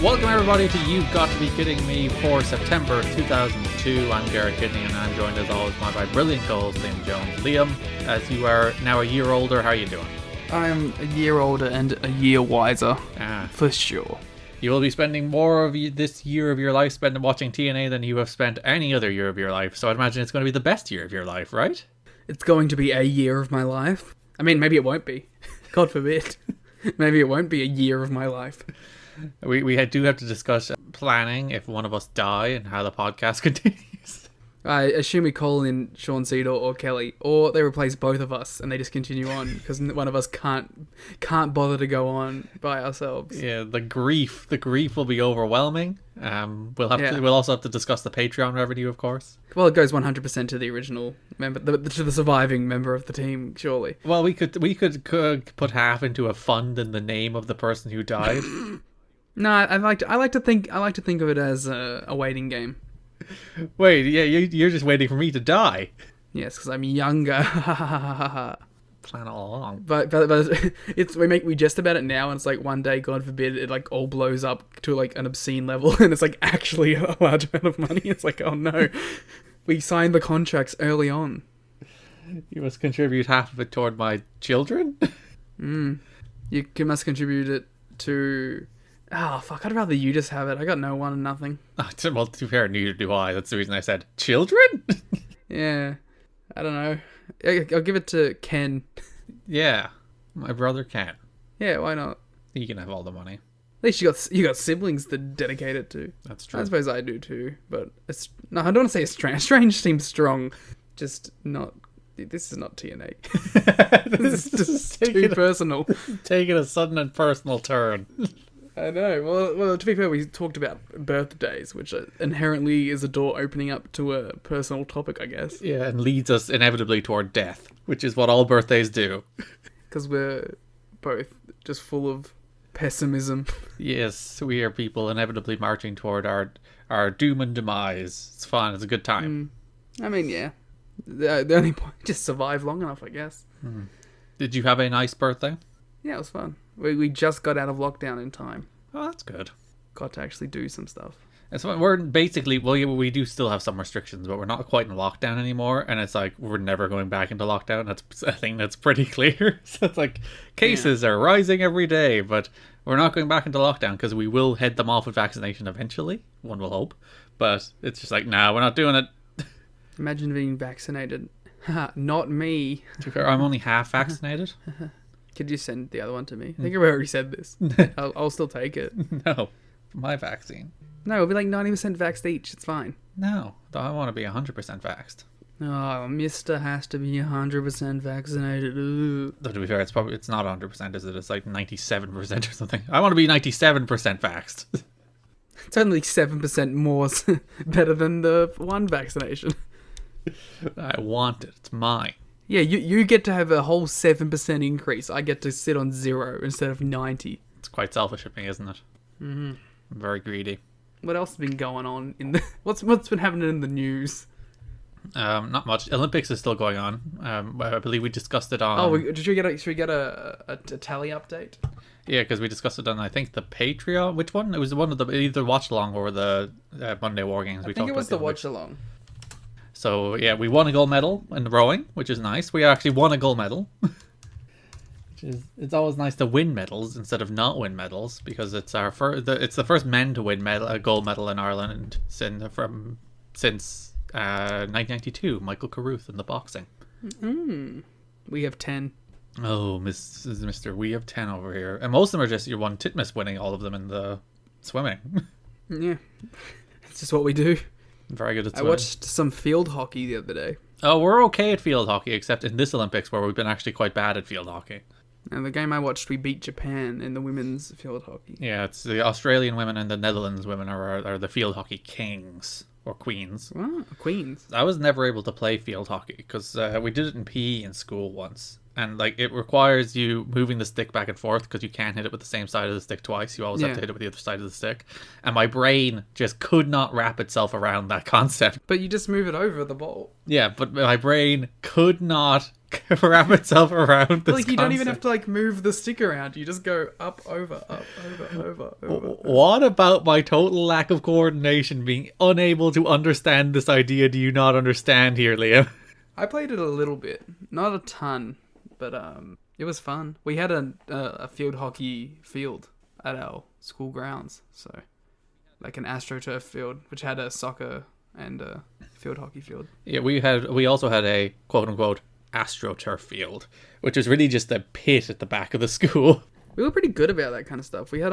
Welcome everybody to You've Got to Be Kidding Me for September 2002. I'm Garrett Kidney and I'm joined as always by my brilliant co-host Liam Jones. Liam, as you are now a year older, how are you doing? I'm a year older and a year wiser, for sure. You will be spending more of this year of your life spent watching TNA than you have spent any other year of your life. So I'd imagine it's going to be the best year of your life, right? It's going to be a year of my life. I mean, maybe it won't be. God forbid. Maybe it won't be a year of my life. We do have to discuss planning if one of us die and how the podcast continues. I assume we call in Sean Cedar or Kelly, or they replace both of us and they just continue on because one of us can't bother to go on by ourselves. Yeah, the grief will be overwhelming. We'll also have to discuss the Patreon revenue, of course. Well, it goes 100% to the original member, to the surviving member of the team, surely. Well, we could put half into a fund in the name of the person who died. No, I like to think of it as a waiting game. Wait, yeah, you're just waiting for me to die. Yes, because I'm younger. Plan all along. But we jest about it now, and it's like one day, God forbid, it like all blows up to like an obscene level, and it's like actually a large amount of money. It's like, oh no, we signed the contracts early on. You must contribute half of it toward my children. You must contribute it to. Oh, fuck, I'd rather you just have it. I got no one and nothing. Well, to be fair, neither do I. That's the reason I said children? Yeah. I don't know. I'll give it to Ken. Yeah. My brother Ken. Yeah, why not? He can have all the money. At least you got siblings to dedicate it to. That's true. I suppose I do too, but I don't want to say it's strange. Strange seems strong. Just not... This is not TNA. This is just too personal. Taking a sudden and personal turn. I know. Well, to be fair, we talked about birthdays, which inherently is a door opening up to a personal topic, I guess. Yeah, and leads us inevitably toward death, which is what all birthdays do. Because we're both just full of pessimism. Yes, we are people inevitably marching toward our doom and demise. It's fun. It's a good time. I mean, yeah. The only point, just survive long enough, I guess. Did you have a nice birthday? Yeah, it was fun. We just got out of lockdown in time. Oh, that's good. Got to actually do some stuff. It's fun. We're basically, we do still have some restrictions, but we're not quite in lockdown anymore. And it's like, we're never going back into lockdown. That's a thing that's pretty clear. So it's like, cases are rising every day, but we're not going back into lockdown because we will head them off with vaccination eventually. One will hope. But it's just like, nah, we're not doing it. Imagine being vaccinated. Not me. To be fair, I'm only half vaccinated. Could you send the other one to me? I think I already said this. I'll still take it. No, my vaccine. No, it'll be like 90% vaxxed each. It's fine. No, I want to be 100% vaxxed. Oh, Mister has to be 100% vaccinated. Ooh. Though to be fair, it's not 100%, is it? It's like 97% or something. I want to be 97% vaxxed. It's only 7% more better than the one vaccination. I want it. It's mine. Yeah, you get to have a whole 7% increase. I get to sit on 0 instead of 90. It's quite selfish of me, isn't it? Mm-hmm. I'm very greedy. What else has been going on in the... What's been happening in the news? Not much. Olympics is still going on. I believe we discussed it on... Oh, should we get a tally update? Yeah, because we discussed it on, I think, the Patreon. Which one? It was one of the either watch along or the Monday War Games. I think it was the watch along. So, yeah, we won a gold medal in rowing, which is nice. We actually won a gold medal. It's always nice to win medals instead of not win medals, because it's it's the first men to win a gold medal in Ireland since 1992, Michael Carruth in the boxing. We have 10. Oh, Mr. We have 10 over here. And most of them are just your one Titmus winning all of them in the swimming. Yeah. It's just what we do. Very good at swimming. I watched some field hockey the other day. Oh, we're okay at field hockey, except in this Olympics where we've been actually quite bad at field hockey. And the game I watched, we beat Japan in the women's field hockey. Yeah, it's the Australian women and the Netherlands women are the field hockey kings. Or queens. Oh, queens. I was never able to play field hockey because we did it in PE in school once. and like it requires you moving the stick back and forth because you can't hit it with the same side of the stick twice. You always have to hit it with the other side of the stick. And my brain just could not wrap itself around that concept. But you just move it over the ball. Yeah, but my brain could not wrap itself around this Like you concept. don't even have to like move the stick around. You just go up, over. What about my total lack of coordination, being unable to understand this idea do you not understand here, Liam? I played it a little bit, not a ton, but it was fun. We had a field hockey field at our school grounds, so like an AstroTurf field, which had a soccer and a field hockey field. Yeah, we also had a quote unquote AstroTurf field, which was really just a pit at the back of the school. We were pretty good about that kind of stuff. We had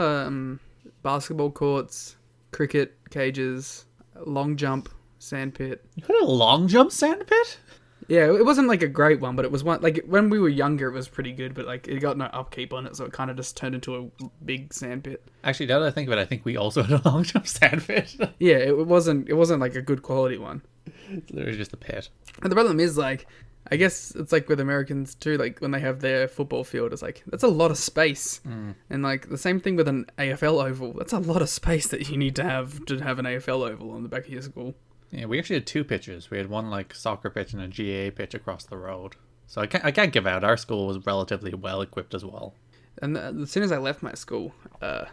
basketball courts, cricket cages, long jump sand pit. You had a long jump sand pit? Yeah, it wasn't like a great one, but it was one like when we were younger, it was pretty good. But like it got no upkeep on it, so it kind of just turned into a big sand pit. Actually, now that I think of it, I think we also had a long jump sand pit. Yeah, it wasn't like a good quality one. It's literally just a pit. And the problem is like, I guess it's like with Americans too. Like when they have their football field, it's like that's a lot of space, and like the same thing with an AFL oval. That's a lot of space that you need to have an AFL oval on the back of your school. Yeah, we actually had two pitches. We had one like soccer pitch and a GAA pitch across the road. So I can't give out. Our school was relatively well equipped as well. And as soon as I left my school,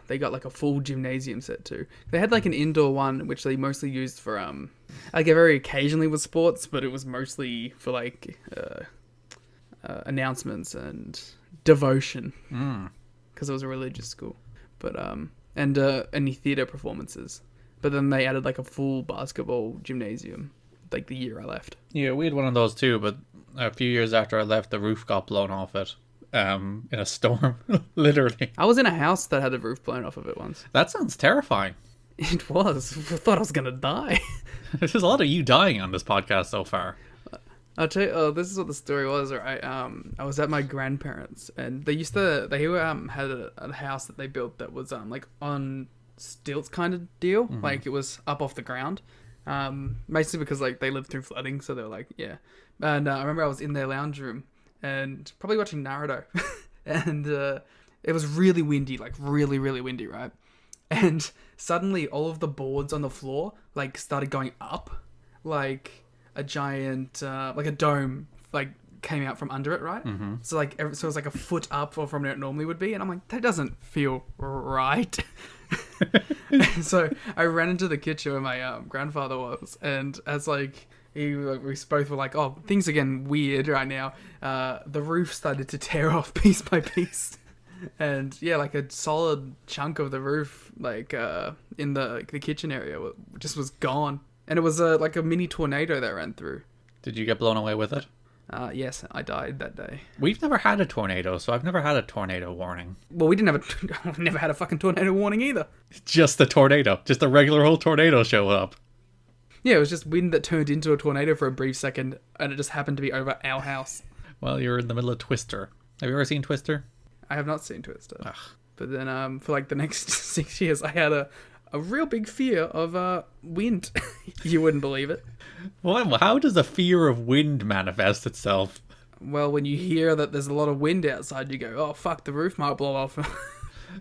they got like a full gymnasium set too. They had like an indoor one, which they mostly used for like very occasionally with sports, but it was mostly for like announcements and devotion, because it was a religious school. But and any theater performances. But then they added like a full basketball gymnasium, like the year I left. Yeah, we had one of those too, but a few years after I left, the roof got blown off it in a storm, literally. I was in a house that had the roof blown off of it once. That sounds terrifying. It was. I thought I was going to die. There's a lot of you dying on this podcast so far. I'll tell you, this is what the story was, right? I was at my grandparents', and they had a house that they built that was like on stilts kind of deal. Like it was up off the ground, mostly because like they lived through flooding, so they were like, yeah. And I remember I was in their lounge room and probably watching Naruto, and it was really windy, like really really windy, right? And suddenly all of the boards on the floor like started going up, like a giant like a dome like came out from under it, right? So like so it was like a foot up from where it normally would be, and I'm like, that doesn't feel right. So I ran into the kitchen where my grandfather was, and as like we both were like, oh, things are getting weird right now, the roof started to tear off piece by piece. And yeah, like a solid chunk of the roof like in the kitchen area just was gone, and it was like a mini tornado that ran through. Did you get blown away with it? Yes, I died that day. We've never had a tornado, so I've never had a tornado warning. Well, we didn't have I've never had a fucking tornado warning either. Just a tornado. Just a regular old tornado showed up. Yeah, it was just wind that turned into a tornado for a brief second, and it just happened to be over our house. Well, you're in the middle of Twister. Have you ever seen Twister? I have not seen Twister. Ugh. But then for like the next 6 years, I had a real big fear of wind. You wouldn't believe it. Well, how does the fear of wind manifest itself? Well, when you hear that there's a lot of wind outside, you go, oh, fuck, the roof might blow off.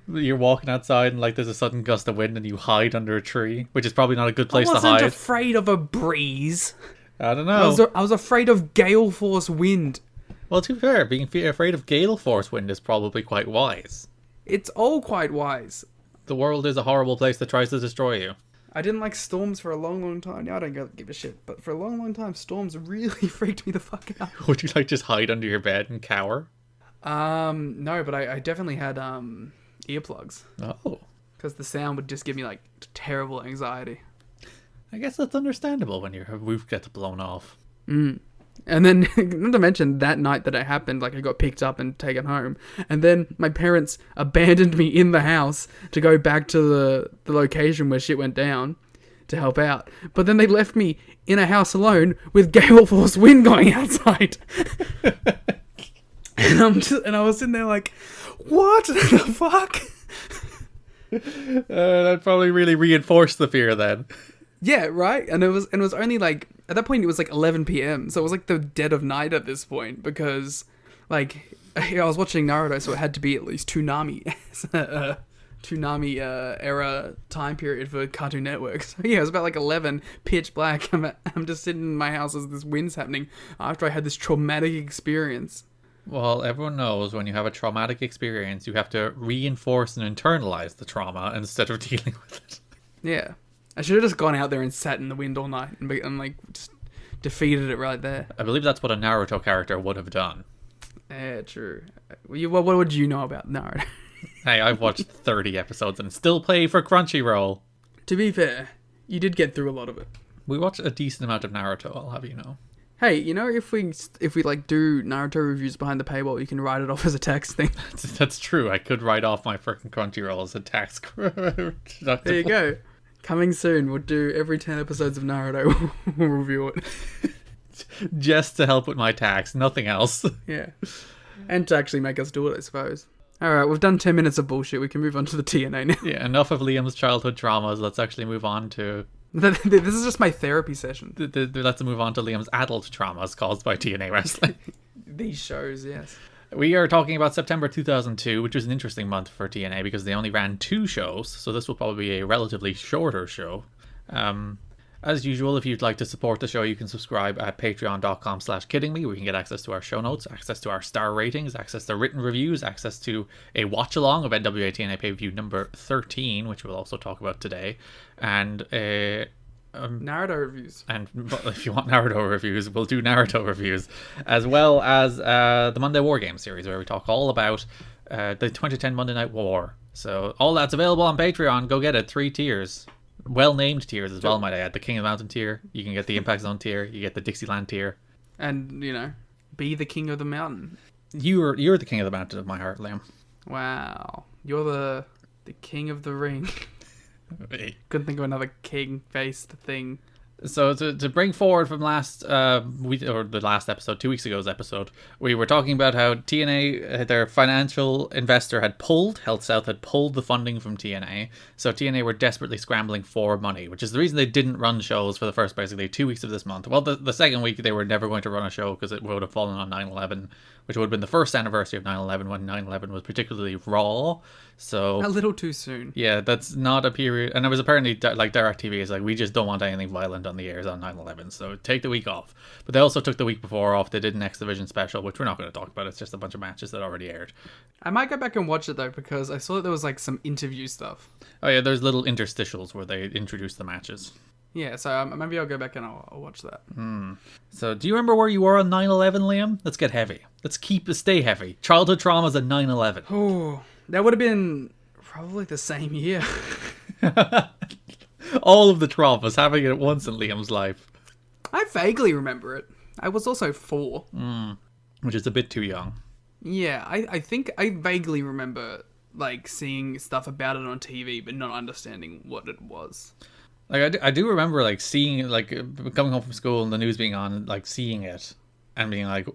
You're walking outside and like there's a sudden gust of wind and you hide under a tree, which is probably not a good place I to hide. wasn't afraid of a breeze. I don't know. I was afraid of gale force wind. Well, to be fair, being afraid of gale force wind is probably quite wise. It's all quite wise. The world is a horrible place that tries to destroy you. I didn't like storms for a long, long time. Now I don't give a shit. But for a long, long time, storms really freaked me the fuck out. Would you like just hide under your bed and cower? No, but I definitely had earplugs. Oh. Because the sound would just give me like terrible anxiety. I guess that's understandable when your roof gets blown off. And then, not to mention, that night that it happened, like I got picked up and taken home. And then my parents abandoned me in the house to go back to the location where shit went down to help out. But then they left me in a house alone with gale force wind going outside. And I was sitting there like, what the fuck? That probably really reinforced the fear then. Yeah, right? And it was only like, at that point it was like 11 p.m. So it was like the dead of night at this point, because Like, I was watching Naruto, so it had to be at least Toonami. Toonami era time period for Cartoon Network. So yeah, it was about like 11, pitch black. I'm just sitting in my house as this wind's happening after I had this traumatic experience. Well, everyone knows when you have a traumatic experience, you have to reinforce and internalize the trauma instead of dealing with it. Yeah. I should have just gone out there and sat in the wind all night and like just defeated it right there. I believe that's what a Naruto character would have done. Yeah, true. What would you know about Naruto? Hey, I've watched 30 episodes and still pay for Crunchyroll. To be fair, you did get through a lot of it. We watched a decent amount of Naruto, I'll have you know. Hey, you know, if we like do Naruto reviews behind the paywall, you can write it off as a tax thing. That's true. I could write off my freaking Crunchyroll as a tax deductible. There you go. Coming soon, we'll do every 10 episodes of Naruto. We'll review it. Just to help with my tax, nothing else. Yeah. And to actually make us do it, I suppose. Alright, we've done 10 minutes of bullshit. We can move on to the TNA now. Yeah, enough of Liam's childhood traumas. Let's actually move on to... This is just my therapy session. Let's move on to Liam's adult traumas caused by TNA wrestling. These shows, yes. We are talking about September 2002, which was an interesting month for TNA because they only ran 2 shows, so this will probably be a relatively shorter show. As usual, if you'd like to support the show, you can subscribe at patreon.com/kiddingme, where you can get access to our show notes, access to our star ratings, access to written reviews, access to a watch-along of NWA-TNA pay-per-view number 13, which we'll also talk about today, and Naruto reviews. And if you want Naruto reviews, we'll do Naruto reviews, as well as the Monday War Games series, where we talk all about the 2010 Monday Night War. So all that's available on Patreon. Go get it. 3 tiers. Well-named tiers as well, might I add. The King of the Mountain tier. You can get the Impact Zone tier. You get the Dixieland tier. And, you know, be the King of the Mountain. You're the King of the Mountain of my heart, Liam. Wow. You're the King of the Ring. Couldn't think of another king-faced thing. So to bring forward from last week, or the last episode, 2 weeks ago's episode, we were talking about how TNA, their financial investor had pulled, Health South had pulled the funding from TNA, so TNA were desperately scrambling for money, which is the reason they didn't run shows for the first basically 2 weeks of this month. Well, the second week they were never going to run a show because it would have fallen on 9/11, which would have been the first anniversary of 9/11 when 9/11 was particularly raw. So a little too soon. Yeah, that's not a period. And it was apparently like DirecTV is like, we just don't want anything violent on the airs on 9/11, so take the week off. But they also took the week before off. They did an X Division special, which we're not going to talk about. It's just a bunch of matches that already aired. I might go back and watch it though, because I saw that there was like some interview stuff. Oh yeah, there's little interstitials where they introduce the matches. Yeah, so maybe I'll go back and I'll watch that. So do you remember where you were on 9/11, Liam? Let's get heavy. Let's stay heavy. Childhood traumas at 9/11. Oh, that would have been probably the same year. All of the traumas having it at once in Liam's life. I vaguely remember it. I was also 4. Which is a bit too young. Yeah, I think I vaguely remember like seeing stuff about it on TV, but not understanding what it was. Like I do remember like seeing, like coming home from school and the news being on, like seeing it and being like,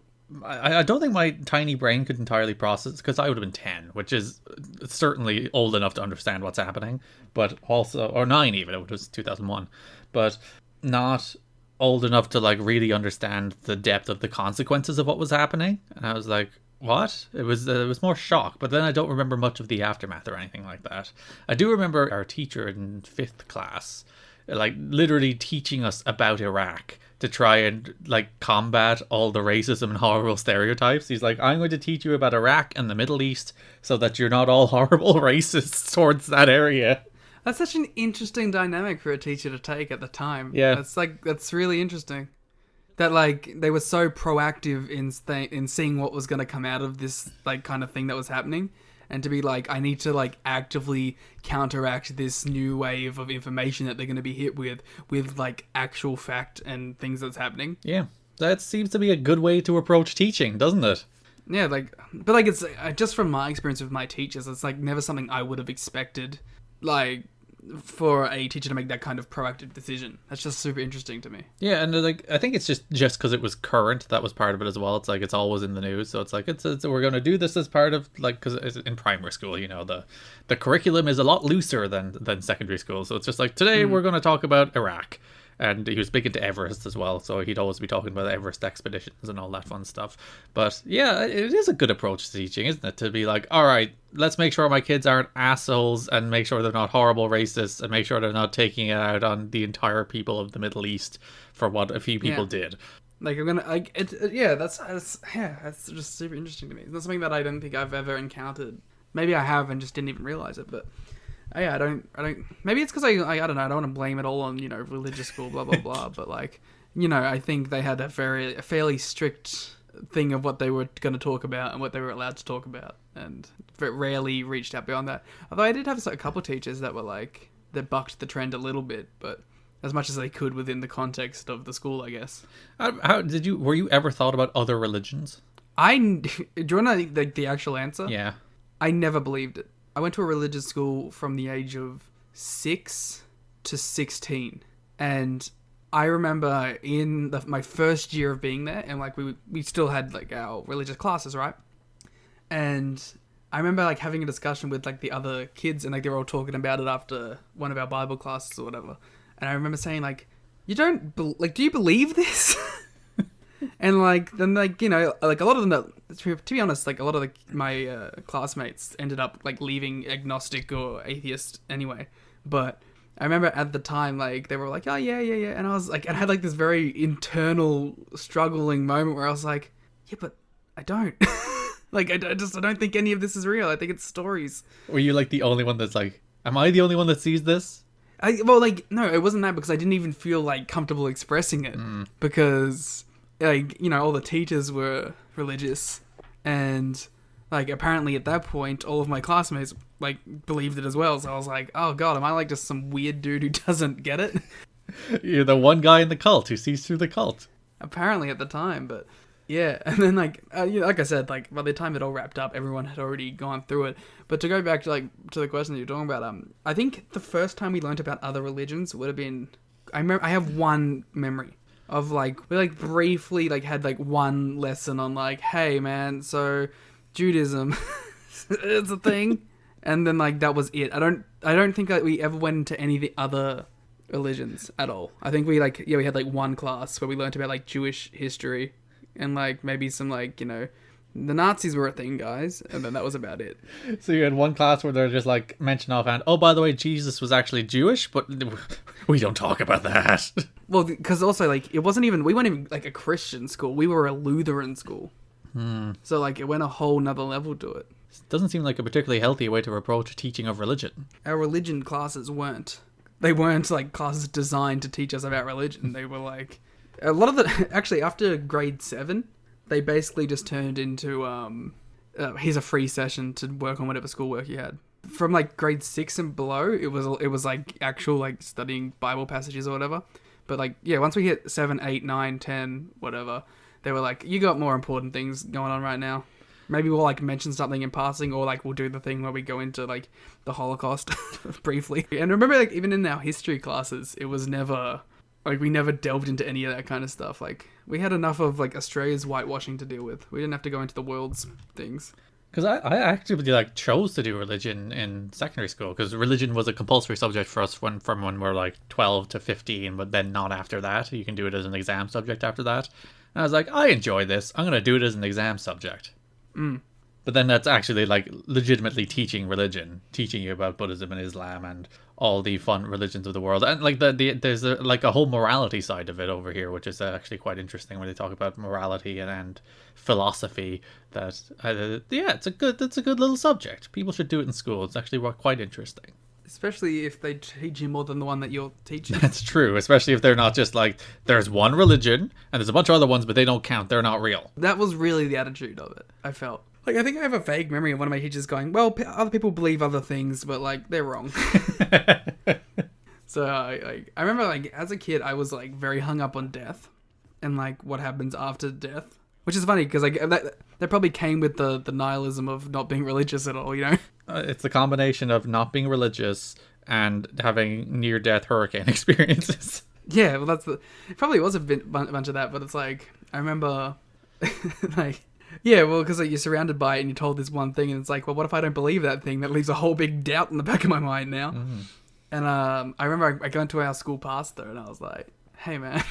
I don't think my tiny brain could entirely process, because I would have been 10, which is certainly old enough to understand what's happening, but also, or 9 even, it was 2001, but not old enough to like really understand the depth of the consequences of what was happening. And I was like, what? It was more shock, but then I don't remember much of the aftermath or anything like that. I do remember our teacher in 5th class, like literally teaching us about Iraq to try and like combat all the racism and horrible stereotypes. He's like, I'm going to teach you about Iraq and the Middle East so that you're not all horrible racists towards that area. That's such an interesting dynamic for a teacher to take at the time. Yeah. That's really interesting. That like they were so proactive in seeing what was going to come out of this like kind of thing that was happening, and to be like, I need to like actively counteract this new wave of information that they're going to be hit with like actual fact and things that's happening. Yeah, that seems to be a good way to approach teaching, doesn't it? Yeah, like, but like it's just from my experience with my teachers, it's like never something I would have expected, like, for a teacher to make that kind of proactive decision. That's just super interesting to me. Yeah, and like I think it's just because it was current, that was part of it as well. It's like it's always in the news, so it's like it's we're going to do this as part of, like, because in primary school, you know, the curriculum is a lot looser than secondary school, so it's just like today we're going to talk about Iraq, and he was big into Everest as well, so he'd always be talking about Everest expeditions and all that fun stuff. But yeah, it is a good approach to teaching, isn't it? To be like, all right, let's make sure my kids aren't assholes, and make sure they're not horrible racists, and make sure they're not taking it out on the entire people of the Middle East for what a few people did. Like, I'm gonna, like, that's just super interesting to me. It's not something that I don't think I've ever encountered. Maybe I have and just didn't even realize it, but yeah, I don't, maybe it's because I don't know, I don't want to blame it all on, religious school, blah, blah, blah, but like, I think they had a fairly strict thing of what they were going to talk about and what they were allowed to talk about, and rarely reached out beyond that. Although I did have a couple teachers that were like, that bucked the trend a little bit, but as much as they could within the context of the school, I guess. Were you ever thought about other religions? Do you want to know the actual answer? Yeah. I never believed it. I went to a religious school from the age of 6 to 16. And I remember in my first year of being there, and like we still had like our religious classes, right? And I remember like having a discussion with like the other kids, and like they were all talking about it after one of our Bible classes or whatever. And I remember saying like, do you believe this? And like then like like a lot of them, to be honest, like a lot of my classmates ended up like leaving agnostic or atheist anyway. But I remember at the time like they were like, oh yeah, and I was like, I had like this very internal struggling moment where I was like, yeah, but I don't. Like I don't think any of this is real. I think it's stories. Were you like the only one that's like, am I the only one that sees this? No, it wasn't that, because I didn't even feel like comfortable expressing it because like, all the teachers were religious, and like apparently at that point all of my classmates like believed it as well. So I was like, oh god, am I like just some weird dude who doesn't get it? You're the one guy in the cult who sees through the cult. Apparently at the time, but yeah. And then like like I said, like by the time it all wrapped up, everyone had already gone through it. But to go back to the question that you're talking about, I think the first time we learnt about other religions would have been, I have one memory of like, we like briefly like had like one lesson on like, hey man, so Judaism it's a thing. And then like that was it. I don't think that we ever went into any of the other religions at all. I think we had like one class where we learnt about like Jewish history and like maybe some like, the Nazis were a thing, guys, and then that was about it. So you had one class where they're just like mention offhand, oh, by the way, Jesus was actually Jewish, but we don't talk about that. Well, because also like we weren't even like a Christian school. We were a Lutheran school. So like it went a whole nother level to it. Doesn't seem like a particularly healthy way to approach teaching of religion. Our religion classes weren't. They weren't like classes designed to teach us about religion. They were like a lot of the actually after grade 7. They basically just turned into, here's a free session to work on whatever schoolwork you had. From like grade 6 and below, it was like actual like studying Bible passages or whatever. But like, yeah, once we hit 7, 8, 9, 10, whatever, they were like, you got more important things going on right now. Maybe we'll like mention something in passing, or like we'll do the thing where we go into like the Holocaust briefly. And remember, like even in our history classes, it was never... Like, we never delved into any of that kind of stuff. Like, we had enough of, like, Australia's whitewashing to deal with. We didn't have to go into the world's things. Because I actually, like, chose to do religion in secondary school. Because religion was a compulsory subject for us from when we're, like, 12 to 15. But then not after that. You can do it as an exam subject after that. And I was like, I enjoy this. I'm going to do it as an exam subject. But then that's actually, like, legitimately teaching religion. Teaching you about Buddhism and Islam and all the fun religions of the world. And, like, there's a whole morality side of it over here, which is actually quite interesting when they talk about morality and philosophy. That, it's a good little subject. People should do it in school. It's actually quite interesting. Especially if they teach you more than the one that you're teaching. That's true. Especially if they're not just like, there's one religion, and there's a bunch of other ones, but they don't count. They're not real. That was really the attitude of it, I felt. Like, I think I have a vague memory of one of my teachers going, well, other people believe other things, but, like, they're wrong. So, I remember, like, as a kid, I was, like, very hung up on death and, like, what happens after death. Which is funny, because, like, that probably came with the nihilism of not being religious at all, It's the combination of not being religious and having near-death hurricane experiences. Yeah, well, it probably was a bunch of that, but it's, like, I remember, like... Yeah, well, because like, you're surrounded by it and you're told this one thing, and it's like, well, what if I don't believe that thing? That leaves a whole big doubt in the back of my mind now. And I remember I went to our school pastor and I was like, Hey man,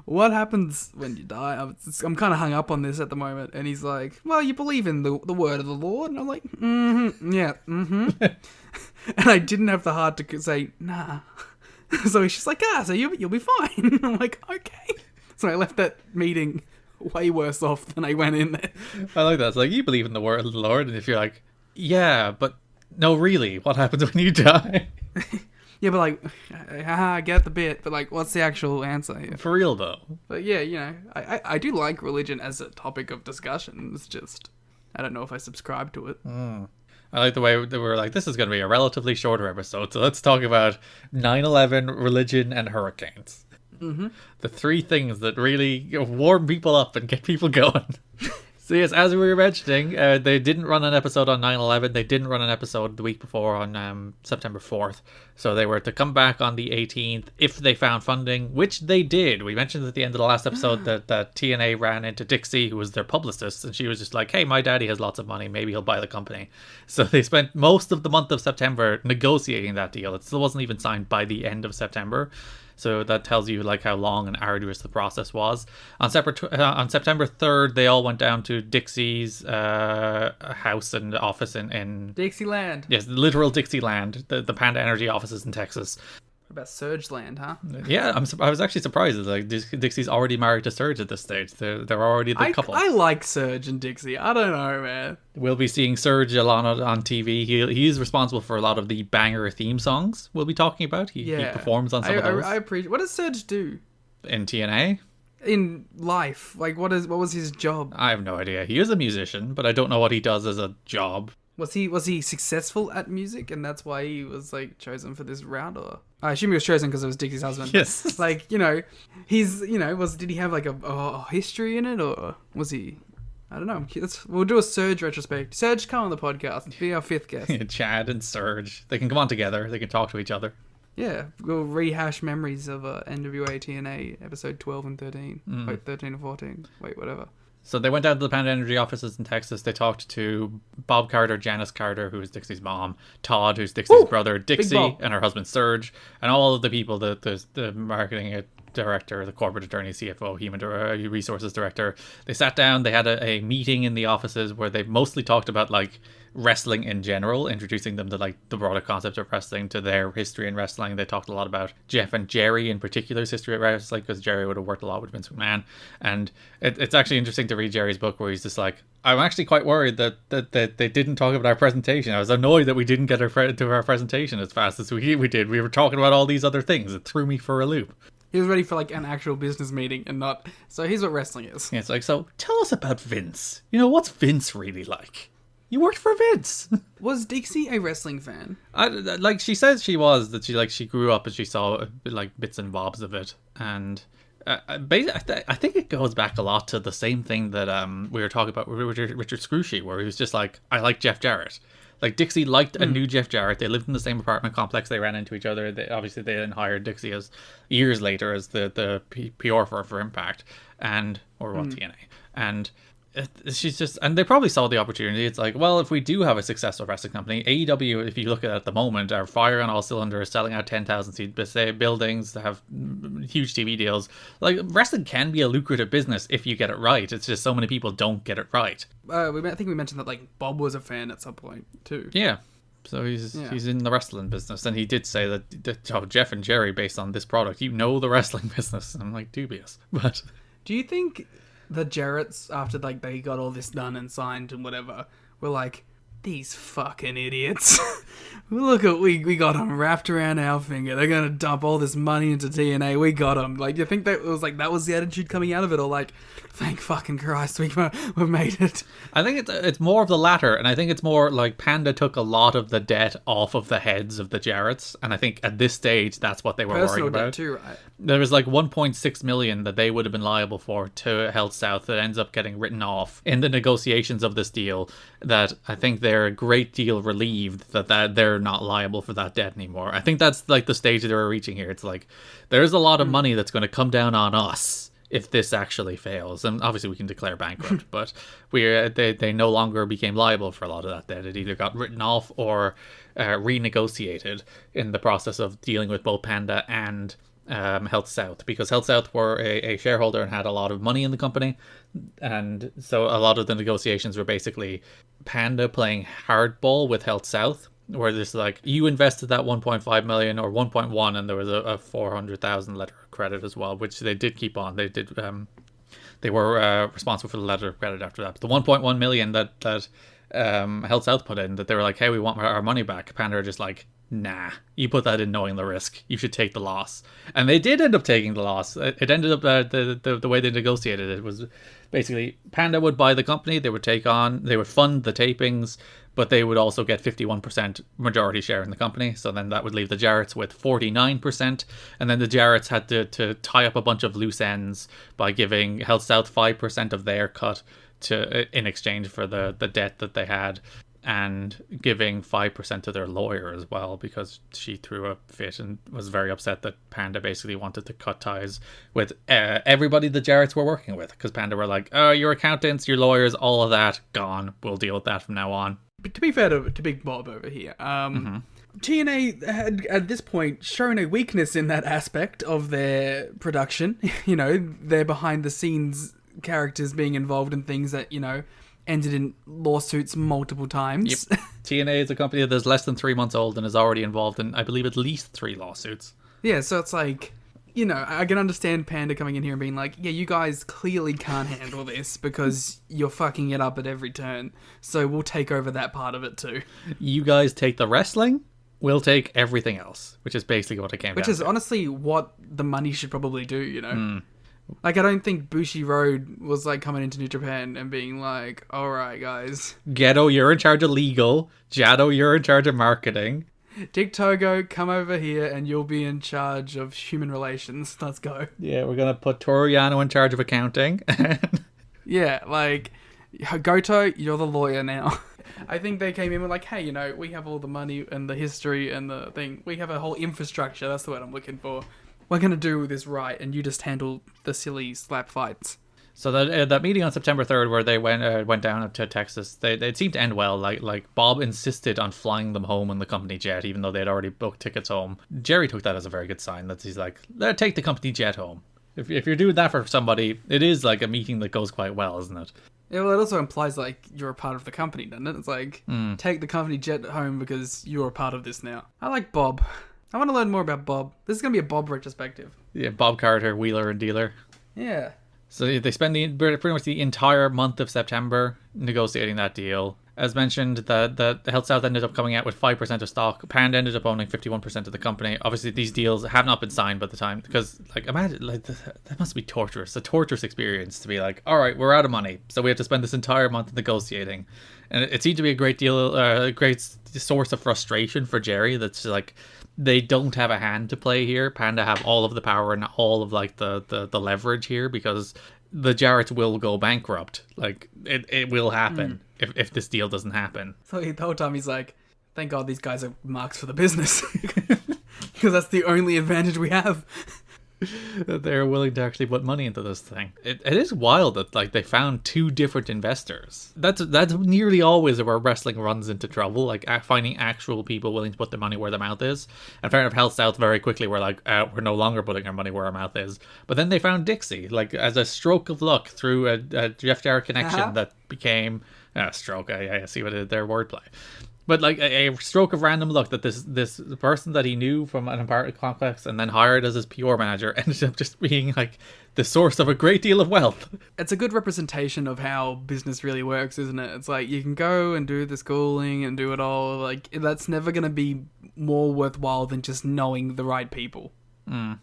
what happens when you die? I'm kind of hung up on this at the moment. And he's like, well, you believe in the word of the Lord, and I'm like, yeah, and I didn't have the heart to say nah. So he's just like, so you'll be fine. I'm like, okay. So I left that meeting way worse off than I went in there. I like that. It's like, you believe in the word of the Lord, and if you're like, yeah, but no, really, what happens when you die? Yeah, but like, I get the bit, but like, what's the actual answer here? For real, though. But yeah, you know, I do like religion as a topic of discussion. It's just, I don't know if I subscribe to it. I like the way they were like, this is going to be a relatively shorter episode, so let's talk about 9/11, religion, and hurricanes. The three things that really warm people up and get people going. So yes, as we were mentioning, they didn't run an episode on 9/11. They didn't run an episode the week before on September 4th. So they were to come back on the 18th if they found funding, which they did. We mentioned at the end of the last episode that TNA ran into Dixie, who was their publicist, and she was just like, hey, my daddy has lots of money. Maybe he'll buy the company. So they spent most of the month of September negotiating that deal. It still wasn't even signed by the end of September. So that tells you like how long and arduous the process was. On September 3rd, they all went down to Dixie's house and office in Dixieland. Yes, literal Dixieland, the Panda Energy offices in Texas. What about Surge Land, huh? Yeah, I was actually surprised. Like Dixie's already married to Surge at this stage. They're already the couple. I like Surge and Dixie. I don't know, man. We'll be seeing Surge a lot on TV. He is responsible for a lot of the banger theme songs we'll be talking about. He performs on some of those. I appreciate. What does Surge do in TNA? In life, like what was his job? I have no idea. He is a musician, but I don't know what he does as a job. Was he successful at music, and that's why he was like chosen for this round? Or I assume he was chosen because it was Dixie's husband. Yes. Like did he have like a history in it, or was he? I don't know. We'll do a Surge retrospect. Surge, come on the podcast. Be our fifth guest. Chad and Surge. They can come on together. They can talk to each other. Yeah, we'll rehash memories of NWA-TNA episode 12 and 13. Wait, 13 and 14. Wait, whatever. So they went down to the Panda Energy offices in Texas. They talked to Bob Carter, Janice Carter, who is Dixie's mom, Todd, who's Dixie's brother, Dixie, and her husband Surge, and all of the people, the marketing director, the corporate attorney, CFO, human resources director. They sat down. They had a meeting in the offices where they mostly talked about like wrestling in general, introducing them to like the broader concept of wrestling, to their history in wrestling. They talked a lot about Jeff and Jerry in particular's history of wrestling, because Jerry would have worked a lot with Vince McMahon. And it's actually interesting to read Jerry's book, where he's just like, I'm actually quite worried that they didn't talk about our presentation. I was annoyed that we didn't get to our presentation as fast as we did. We were talking about all these other things. It threw me for a loop. He was ready for like an actual business meeting and not. So here's what wrestling is. Yeah, it's like, so tell us about Vince. You know, what's Vince really like? You worked for Vince. Was Dixie a wrestling fan? Like she says she was, that she grew up and she saw like bits and bobs of it, and basically, I think it goes back a lot to the same thing that we were talking about with Richard Screech, where he was just like, I like Jeff Jarrett. Like Dixie liked and knew Jeff Jarrett. They lived in the same apartment complex. They ran into each other. They then hired Dixie as years later as the PR for Impact TNA. And she's just, and they probably saw the opportunity. It's like, well, if we do have a successful wrestling company, AEW, if you look at the moment, are firing on all cylinders, selling out 10,000 seat buildings, they have huge TV deals. Like, wrestling can be a lucrative business if you get it right. It's just so many people don't get it right. I think we mentioned that like Bob was a fan at some point too. Yeah. So he's in the wrestling business, and he did say that Jeff and Jerry, based on this product, you know the wrestling business. I'm like, dubious, but do you think the Jarretts, after like they got all this done and signed and whatever, were like, these fucking idiots? Look at we got them wrapped around our finger. They're gonna dump all this money into TNA. We got them. Like, do you think that was like that was the attitude coming out of it, or like, thank fucking Christ, we've made it? I think it's more of the latter, and I think it's more like Panda took a lot of the debt off of the heads of the Jarretts, and I think at this stage that's what they were Personal worried about. Debt too, right? There was like 1.6 million that they would have been liable for to Health South that ends up getting written off in the negotiations of this deal. That I think they're a great deal relieved that they're not liable for that debt anymore. I think that's like the stage that we're reaching here. It's like there's a lot of money that's going to come down on us if this actually fails, and obviously we can declare bankrupt, but they no longer became liable for a lot of that debt. It either got written off or renegotiated in the process of dealing with both Panda and Health South, because Health South were a shareholder and had a lot of money in the company, and so a lot of the negotiations were basically Panda playing hardball with Health South, where this like you invested that 1.5 million or 1.1, and there was a 400,000 letter of credit as well, which they did keep on. They were responsible for the letter of credit after that. But the 1.1 million that Health South put in, that they were like, hey, we want our money back. Panda are just like, nah, you put that in knowing the risk. You should take the loss. And they did end up taking the loss. It ended up the way they negotiated it was basically Panda would buy the company, they would fund the tapings, but they would also get 51% majority share in the company. So then that would leave the Jarretts with 49%. And then the Jarretts had to tie up a bunch of loose ends by giving Health South 5% of their cut in exchange for the debt that they had, and giving 5% to their lawyer as well, because she threw a fit and was very upset that Panda basically wanted to cut ties with everybody the Jarretts were working with, because Panda were like, oh, your accountants, your lawyers, all of that, gone. We'll deal with that from now on. But to be fair to Big Bob over here, TNA had at this point shown a weakness in that aspect of their production. You know, their behind the scenes characters being involved in things that, you know, ended in lawsuits multiple times. Yep. TNA is a company that is less than 3 months old and is already involved in, I believe, at least 3 lawsuits. Yeah, so it's like, you know, I can understand Panda coming in here and being like, yeah, you guys clearly can't handle this because you're fucking it up at every turn, so we'll take over that part of it too. You guys take the wrestling, we'll take everything else, which is basically what it came down to. Which is honestly what the money should probably do, you know? Like, I don't think Bushiroad was, like, coming into New Japan and being like, alright, guys. Gedo, you're in charge of legal. Jado, you're in charge of marketing. Dick Togo, come over here and you'll be in charge of human relations. Let's go. Yeah, we're gonna put Toru Yano in charge of accounting. Yeah, like, Goto, you're the lawyer now. I think they came in with like, hey, you know, we have all the money and the history and the thing. We have a whole infrastructure. That's the word I'm looking for. We're going to do this right, and you just handle the silly slap fights. So that meeting on September 3rd where they went down to Texas, it seemed to end well. Like Bob insisted on flying them home in the company jet, even though they'd already booked tickets home. Jerry took that as a very good sign, that he's like, take the company jet home. If you're doing that for somebody, it is like a meeting that goes quite well, isn't it? Yeah, well, it also implies like you're a part of the company, doesn't it? It's like, take the company jet home because you're a part of this now. I like Bob. I want to learn more about Bob. This is going to be a Bob retrospective. Yeah, Bob Carter, wheeler and dealer. Yeah. So they spend pretty much the entire month of September negotiating that deal. As mentioned, the Health South ended up coming out with 5% of stock. Panda ended up owning 51% of the company. Obviously, these deals have not been signed by the time, because, like, imagine, like, that must be torturous. A torturous experience to be like, all right, we're out of money, so we have to spend this entire month negotiating. And it seemed to be a great source of frustration for Jerry. That's like, they don't have a hand to play here. Panda have all of the power and all of like the leverage here, because the Jarretts will go bankrupt. Like, it will happen if this deal doesn't happen. So the whole time he's like, thank God these guys are marks for the business. Because that's the only advantage we have. That they're willing to actually put money into this thing. It is wild that like they found 2 different investors. That's nearly always where wrestling runs into trouble, like finding actual people willing to put their money where their mouth is. And fair enough, Health South very quickly were like, we're no longer putting our money where our mouth is. But then they found Dixie, like as a stroke of luck through a Jeff Jarrett connection that became stroke. I see what their wordplay. But like a stroke of random luck that this person that he knew from an apartment complex and then hired as his PR manager ended up just being like the source of a great deal of wealth. It's a good representation of how business really works, isn't it? It's like you can go and do the schooling and do it all. Like, that's never going to be more worthwhile than just knowing the right people and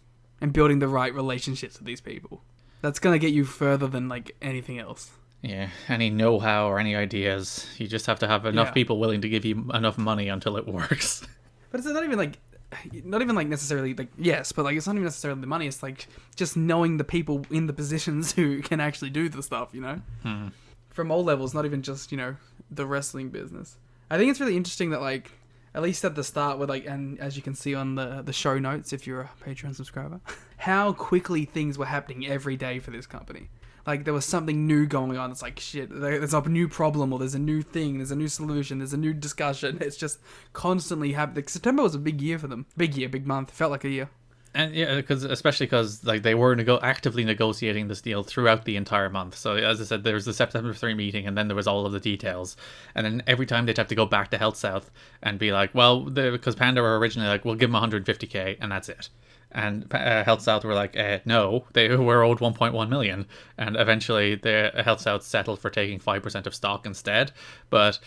building the right relationships with these people. That's going to get you further than like anything else. Yeah, any know-how or any ideas. You just have to have enough people willing to give you enough money until it works. But it's not even like necessarily like, yes, but like it's not even necessarily the money. It's like just knowing the people in the positions who can actually do the stuff, you know? From all levels, not even just, you know, the wrestling business. I think it's really interesting that like, at least at the start with like, and as you can see on the show notes, if you're a Patreon subscriber, how quickly things were happening every day for this company. Like, there was something new going on. It's like, shit, there's a new problem, or there's a new thing, there's a new solution, there's a new discussion. It's just constantly happening. September was a big year for them. Big year, big month. Felt like a year. And yeah, especially because like they were actively negotiating this deal throughout the entire month. So as I said, there was the September 3 meeting, and then there was all of the details. And then every time they'd have to go back to Health South and be like, well, because Panda were originally like, we'll give them 150k and that's it. And Health South were like, no, they were owed 1.1 million. And eventually the Health South settled for taking 5% of stock instead. But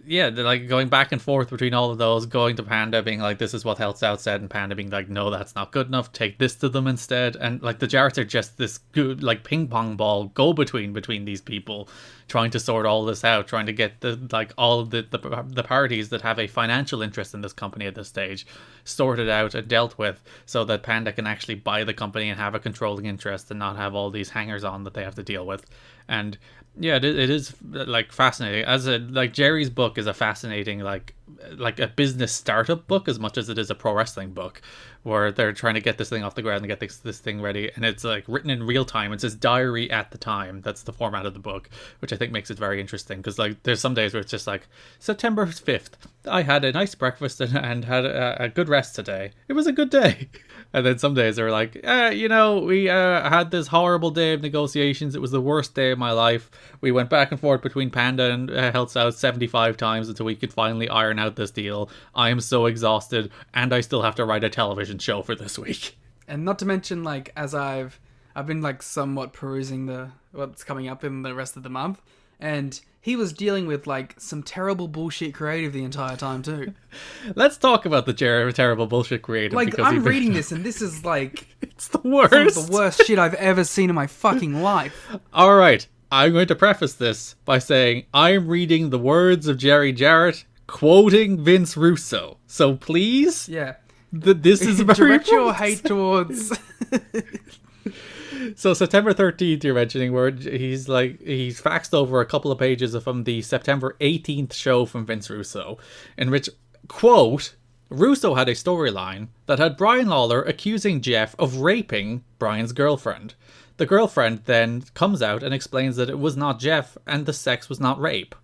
yeah, they're like going back and forth between all of those, going to Panda being like, this is what Health South said, and Panda being like, no, that's not good enough, take this to them instead. And like the Jarretts are just this good like ping pong ball go between these people, trying to sort all this out, trying to get the like all of the parties that have a financial interest in this company at this stage sorted out and dealt with, so that Panda can actually buy the company and have a controlling interest and not have all these hangers on that they have to deal with. And yeah, it is like fascinating. As a like Jerry's book is a fascinating like a business startup book as much as it is a pro wrestling book, where they're trying to get this thing off the ground and get this thing ready, and it's like written in real time. It's his diary at the time. That's the format of the book, which I think makes it very interesting, because like there's some days where it's just like, September 5th, I had a nice breakfast and had a good rest today. It was a good day. And then some days they're like, we had this horrible day of negotiations. It was the worst day of my life. We went back and forth between Panda and Health South 75 times until we could finally iron out this deal. I am so exhausted, and I still have to write a television show for this week. And not to mention, like, as I've been like somewhat perusing what's coming up in the rest of the month, and he was dealing with like some terrible bullshit creative the entire time too. Let's talk about the terrible bullshit creative. Like, I'm reading this, and this is like it's the worst. Some of the worst shit I've ever seen in my fucking life. All right, I'm going to preface this by saying I'm reading the words of Jerry Jarrett quoting Vince Russo. So please, yeah, this is very direct your hate towards. So September 13th, you're mentioning, where he's faxed over a couple of pages from the September 18th show from Vince Russo, in which, quote, Russo had a storyline that had Brian Lawler accusing Jeff of raping Brian's girlfriend. The girlfriend then comes out and explains that it was not Jeff and the sex was not rape.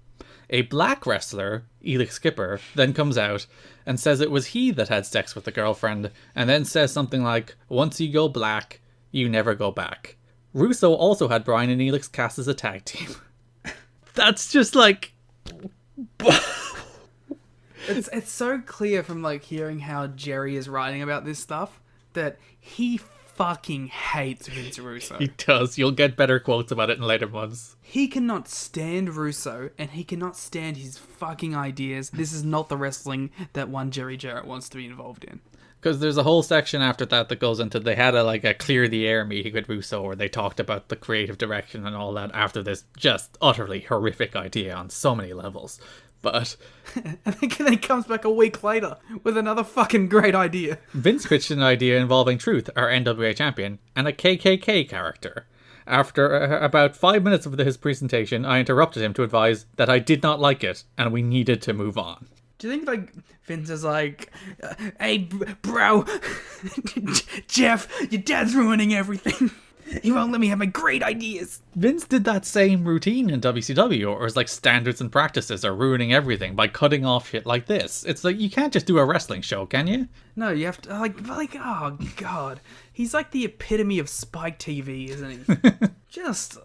A black wrestler, Elix Skipper, then comes out and says it was he that had sex with the girlfriend, and then says something like, once you go black, you never go back. Russo also had Brian and Elix cast as a tag team. That's just like... It's so clear from like hearing how Jerry is writing about this stuff that he fucking hates Vince Russo. He does. You'll get better quotes about it in later months. He cannot stand Russo, and he cannot stand his fucking ideas. This is not the wrestling that one Jerry Jarrett wants to be involved in. Because there's a whole section after that goes into, they had a clear the air meeting with Russo where they talked about the creative direction and all that after this just utterly horrific idea on so many levels. But and then he comes back a week later with another fucking great idea. Vince pitched an idea involving Truth, our NWA champion, and a KKK character. After about 5 minutes of his presentation, I interrupted him to advise that I did not like it and we needed to move on. Do you think, like, Vince is like, hey, bro, Jeff, your dad's ruining everything. He won't let me have my great ideas. Vince did that same routine in WCW, or his like standards and practices are ruining everything by cutting off shit like this. It's like, you can't just do a wrestling show, can you? No, you have to, like, oh, God. He's like the epitome of Spike TV, isn't he? Just,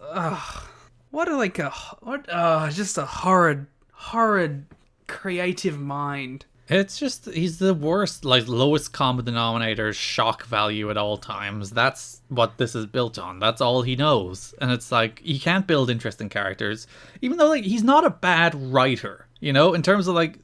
just a horrid creative mind. It's just, he's the worst, like, lowest common denominator shock value at all times. That's what this is built on. That's all he knows. And it's like, he can't build interesting characters, even though, like, he's not a bad writer, you know, in terms of, like,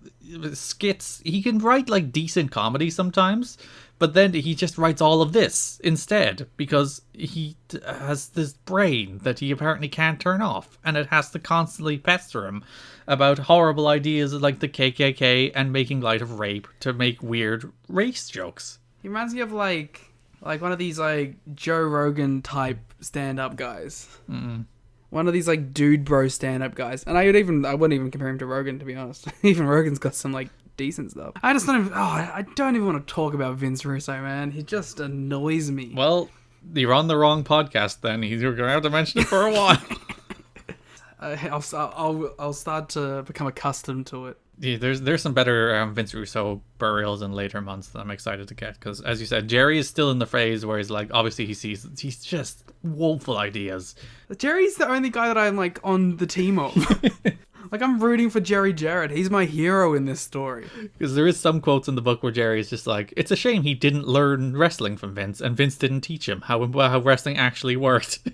skits. He can write, like, decent comedy sometimes, but then he just writes all of this instead, because he has this brain that he apparently can't turn off, and it has to constantly pester him about horrible ideas like the KKK and making light of rape to make weird race jokes. He reminds me of like one of these like Joe Rogan type stand-up guys. Mm. One of these like dude bro stand-up guys. And I wouldn't even compare him to Rogan, to be honest. Even Rogan's got some like decent stuff. I don't even want to talk about Vince Russo, man. He just annoys me. Well, you're on the wrong podcast then. You're going to have to mention it for a while. I'll start to become accustomed to it. Yeah, there's some better Vince Russo burials in later months that I'm excited to get, because as you said, Jerry is still in the phase where he's like, obviously he's just woeful ideas. Jerry's the only guy that I'm like on the team of. Like, I'm rooting for Jerry Jarrett. He's my hero in this story. Because there is some quotes in the book where Jerry is just like, it's a shame he didn't learn wrestling from Vince, and Vince didn't teach him how wrestling actually worked.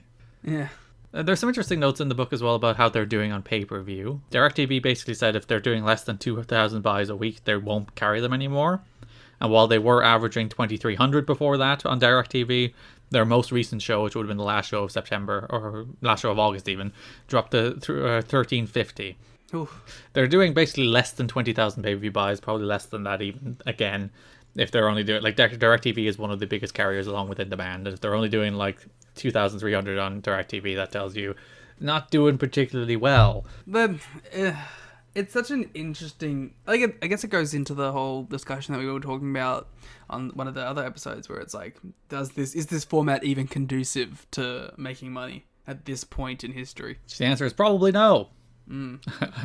Yeah. There's some interesting notes in the book as well about how they're doing on pay-per-view. DirecTV basically said if they're doing less than 2,000 buys a week, they won't carry them anymore. And while they were averaging 2,300 before that on DirecTV, their most recent show, which would have been the last show of September, or last show of August even, dropped to 1,350. Oof. They're doing basically less than 20,000 pay-per-view buys, probably less than that even, again, if they're only doing, like, DirecTV is one of the biggest carriers along with In Demand, and if they're only doing, like, 2,300 on DirecTV, that tells you not doing particularly well. Then, it's such an interesting... I guess it goes into the whole discussion that we were talking about on one of the other episodes, where it's like, is this format even conducive to making money at this point in history? The answer is probably no.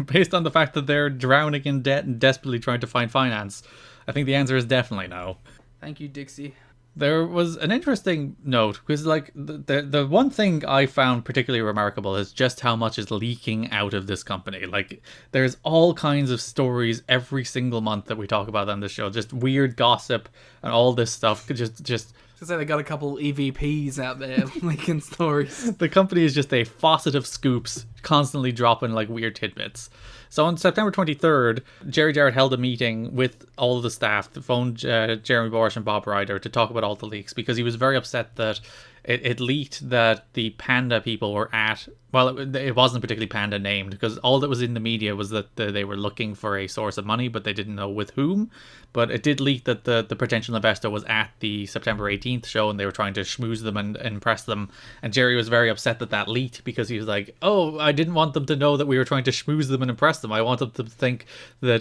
Based on the fact that they're drowning in debt and desperately trying to find finance, I think the answer is definitely no. Thank you, Dixie. There was an interesting note, because like the one thing I found particularly remarkable is just how much is leaking out of this company. Like, there's all kinds of stories every single month that we talk about on this show, just weird gossip and all this stuff. Just To say they got a couple EVPs out there leaking stories. The company is just a faucet of scoops, constantly dropping like weird tidbits. So on September 23rd, Jerry Jarrett held a meeting with all of the staff, phoned Jeremy Borash and Bob Ryder to talk about all the leaks, because he was very upset that it leaked that the Panda people were at... Well, it wasn't particularly Panda named, because all that was in the media was that they were looking for a source of money, but they didn't know with whom. But it did leak that the potential investor was at the September 18th show, and they were trying to schmooze them and impress them. And Jerry was very upset that leaked, because he was like, oh, I didn't want them to know that we were trying to schmooze them and impress them. I wanted them to think that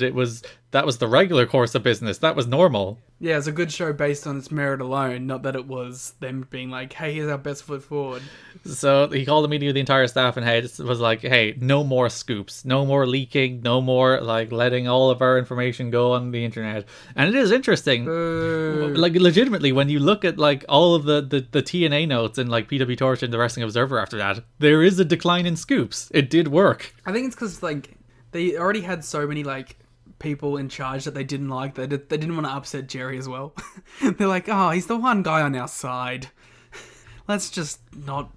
that was the regular course of business. That was normal. Yeah, it's a good show based on its merit alone, not that it was them being like, hey, here's our best foot forward. So he called a meeting with the entire staff and was like, hey, no more scoops, no more leaking, no more like letting all of our information go on the internet. And it is interesting, like legitimately, when you look at like all of the TNA notes in like PW Torch and the Wrestling Observer after that, there is a decline in scoops. It did work. I think it's because like they already had so many like people in charge that they didn't like. They didn't want to upset Jerry as well. They're like, oh, he's the one guy on our side. Let's just not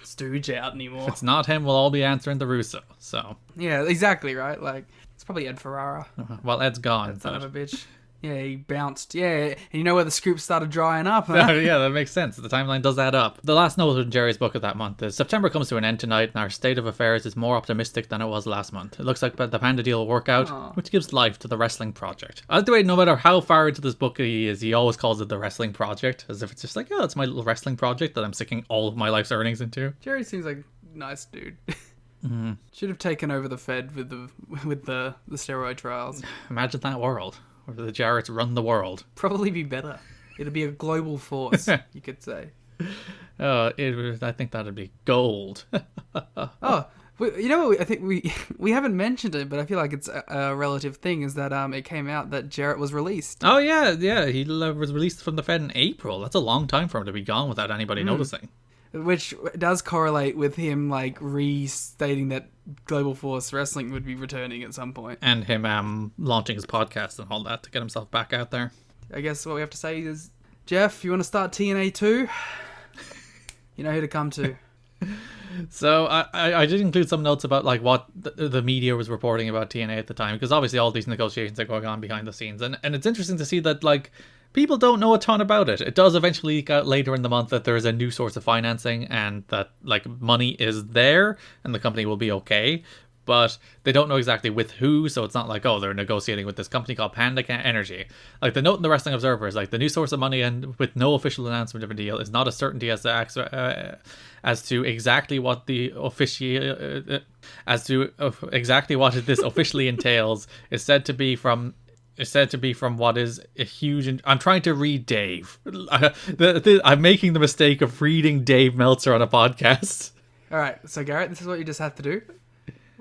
stooge out anymore. If it's not him, we'll all be answering the Russo. So yeah, exactly right. Like, it's probably Ed Ferrara. Well, Ed's gone. That son of a bitch. Yeah, he bounced. Yeah, and you know where the scoops started drying up, huh? Yeah, that makes sense. The timeline does add up. The last note in Jerry's book of that month is September comes to an end tonight, and our state of affairs is more optimistic than it was last month. It looks like the Panda deal will work out, which gives life to the wrestling project. By the way, no matter how far into this book he is, he always calls it the wrestling project, as if it's just like, oh, it's my little wrestling project that I'm sinking all of my life's earnings into. Jerry seems like a nice dude. Mm-hmm. Should have taken over the Fed with the steroid trials. Imagine that world. Where the Jarretts run the world. Probably be better. It'd be a global force, you could say. I think that'd be gold. You know, I think we haven't mentioned it, but I feel like it's a relative thing, is that it came out that Jarrett was released. Oh, yeah. He was released from the Fed in April. That's a long time for him to be gone without anybody noticing. Which does correlate with him, like, restating that Global Force Wrestling would be returning at some point. And him launching his podcast and all that to get himself back out there. I guess what we have to say is, Jeff, you want to start TNA too? You know who to come to. So I did include some notes about like what the media was reporting about TNA at the time, because obviously all these negotiations are going on behind the scenes. And it's interesting to see that, like, people don't know a ton about it. It does eventually leak out later in the month that there is a new source of financing and that like money is there and the company will be okay. But they don't know exactly with who, so it's not like, oh, they're negotiating with this company called Panda Energy. Like, the note in the Wrestling Observer is like, the new source of money and with no official announcement of a deal is not a certainty as to exactly what this officially entails. Is said to be from what is a huge... I'm trying to read Dave. I'm making the mistake of reading Dave Meltzer on a podcast. All right, so Garrett, this is what you just have to do.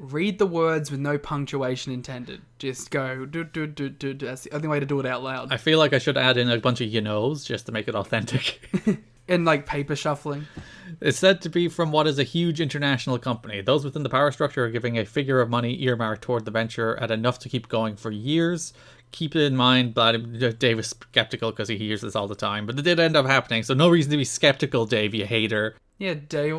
Read the words with no punctuation intended. Just go do do do do. That's the only way to do it out loud. I feel like I should add in a bunch of you-knows just to make it authentic. And like paper shuffling. It's said to be from what is a huge international company. Those within the power structure are giving a figure of money earmarked toward the venture at enough to keep going for years. Keep it in mind, Dave is skeptical because he hears this all the time, but it did end up happening, so no reason to be skeptical, Dave, you hater. Yeah, Dave,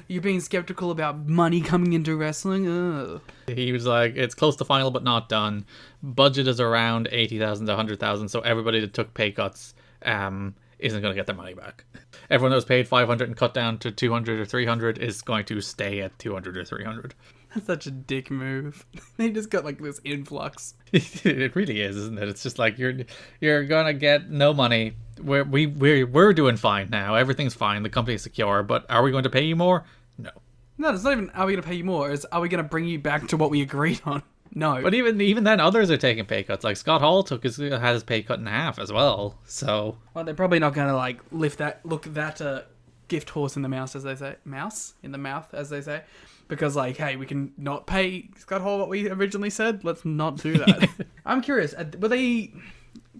you're being skeptical about money coming into wrestling? Ugh. He was like, it's close to final but not done. Budget is around 80,000 to 100,000, so everybody that took pay cuts isn't going to get their money back. Everyone that was paid 500 and cut down to 200 or 300 is going to stay at 200 or 300. That's such a dick move. They just got like this influx. It really is, isn't it? It's just like you're gonna get no money. We're doing fine now. Everything's fine. The company's secure. But are we going to pay you more? No. No, it's not even are we going to pay you more. It's are we going to bring you back to what we agreed on? No. But even then, others are taking pay cuts. Like Scott Hall had his pay cut in half as well. So they're probably not going to like look that gift horse in the mouth, as they say. Mouse in the mouth, as they say. Because, like, hey, we can not pay Scott Hall what we originally said. Let's not do that. I'm curious. Were they,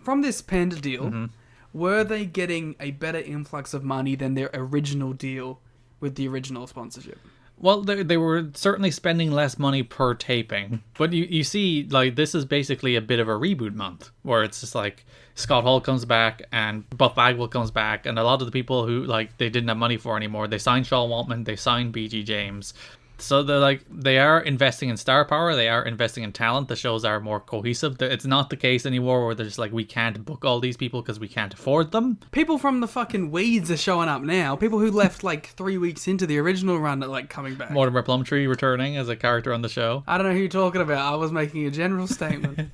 from this Panda deal, were they getting a better influx of money than their original deal with the original sponsorship? Well, they were certainly spending less money per taping. But you see, like, this is basically a bit of a reboot month. Where it's just like, Scott Hall comes back and Buff Bagwell comes back. And a lot of the people who, like, they didn't have money for anymore. They signed Shawn Waltman. They signed BG James. So they are investing in star power, they are investing in talent. The shows are more cohesive. It's not the case anymore where they're just like, we can't book all these people because we can't afford them. People from the fucking weeds are showing up now. People who left like 3 weeks into the original run are like coming back. Mortimer Plumtree returning as a character on the show. I don't know who you're talking about. I was making a general statement.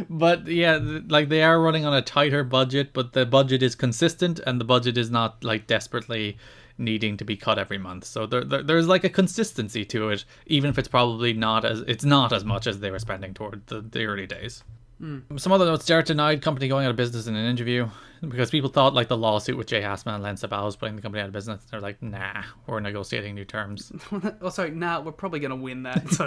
But yeah, like they are running on a tighter budget, but the budget is consistent and the budget is not like desperately needing to be cut every month. So there's like a consistency to it, even if it's probably not as much as they were spending toward the early days. Some other notes: Jarrett denied company going out of business in an interview because people thought like the lawsuit with Jay Hassman and Len Sabal was putting the company out of business. They're like, nah, we're negotiating new terms. We're probably gonna win that. So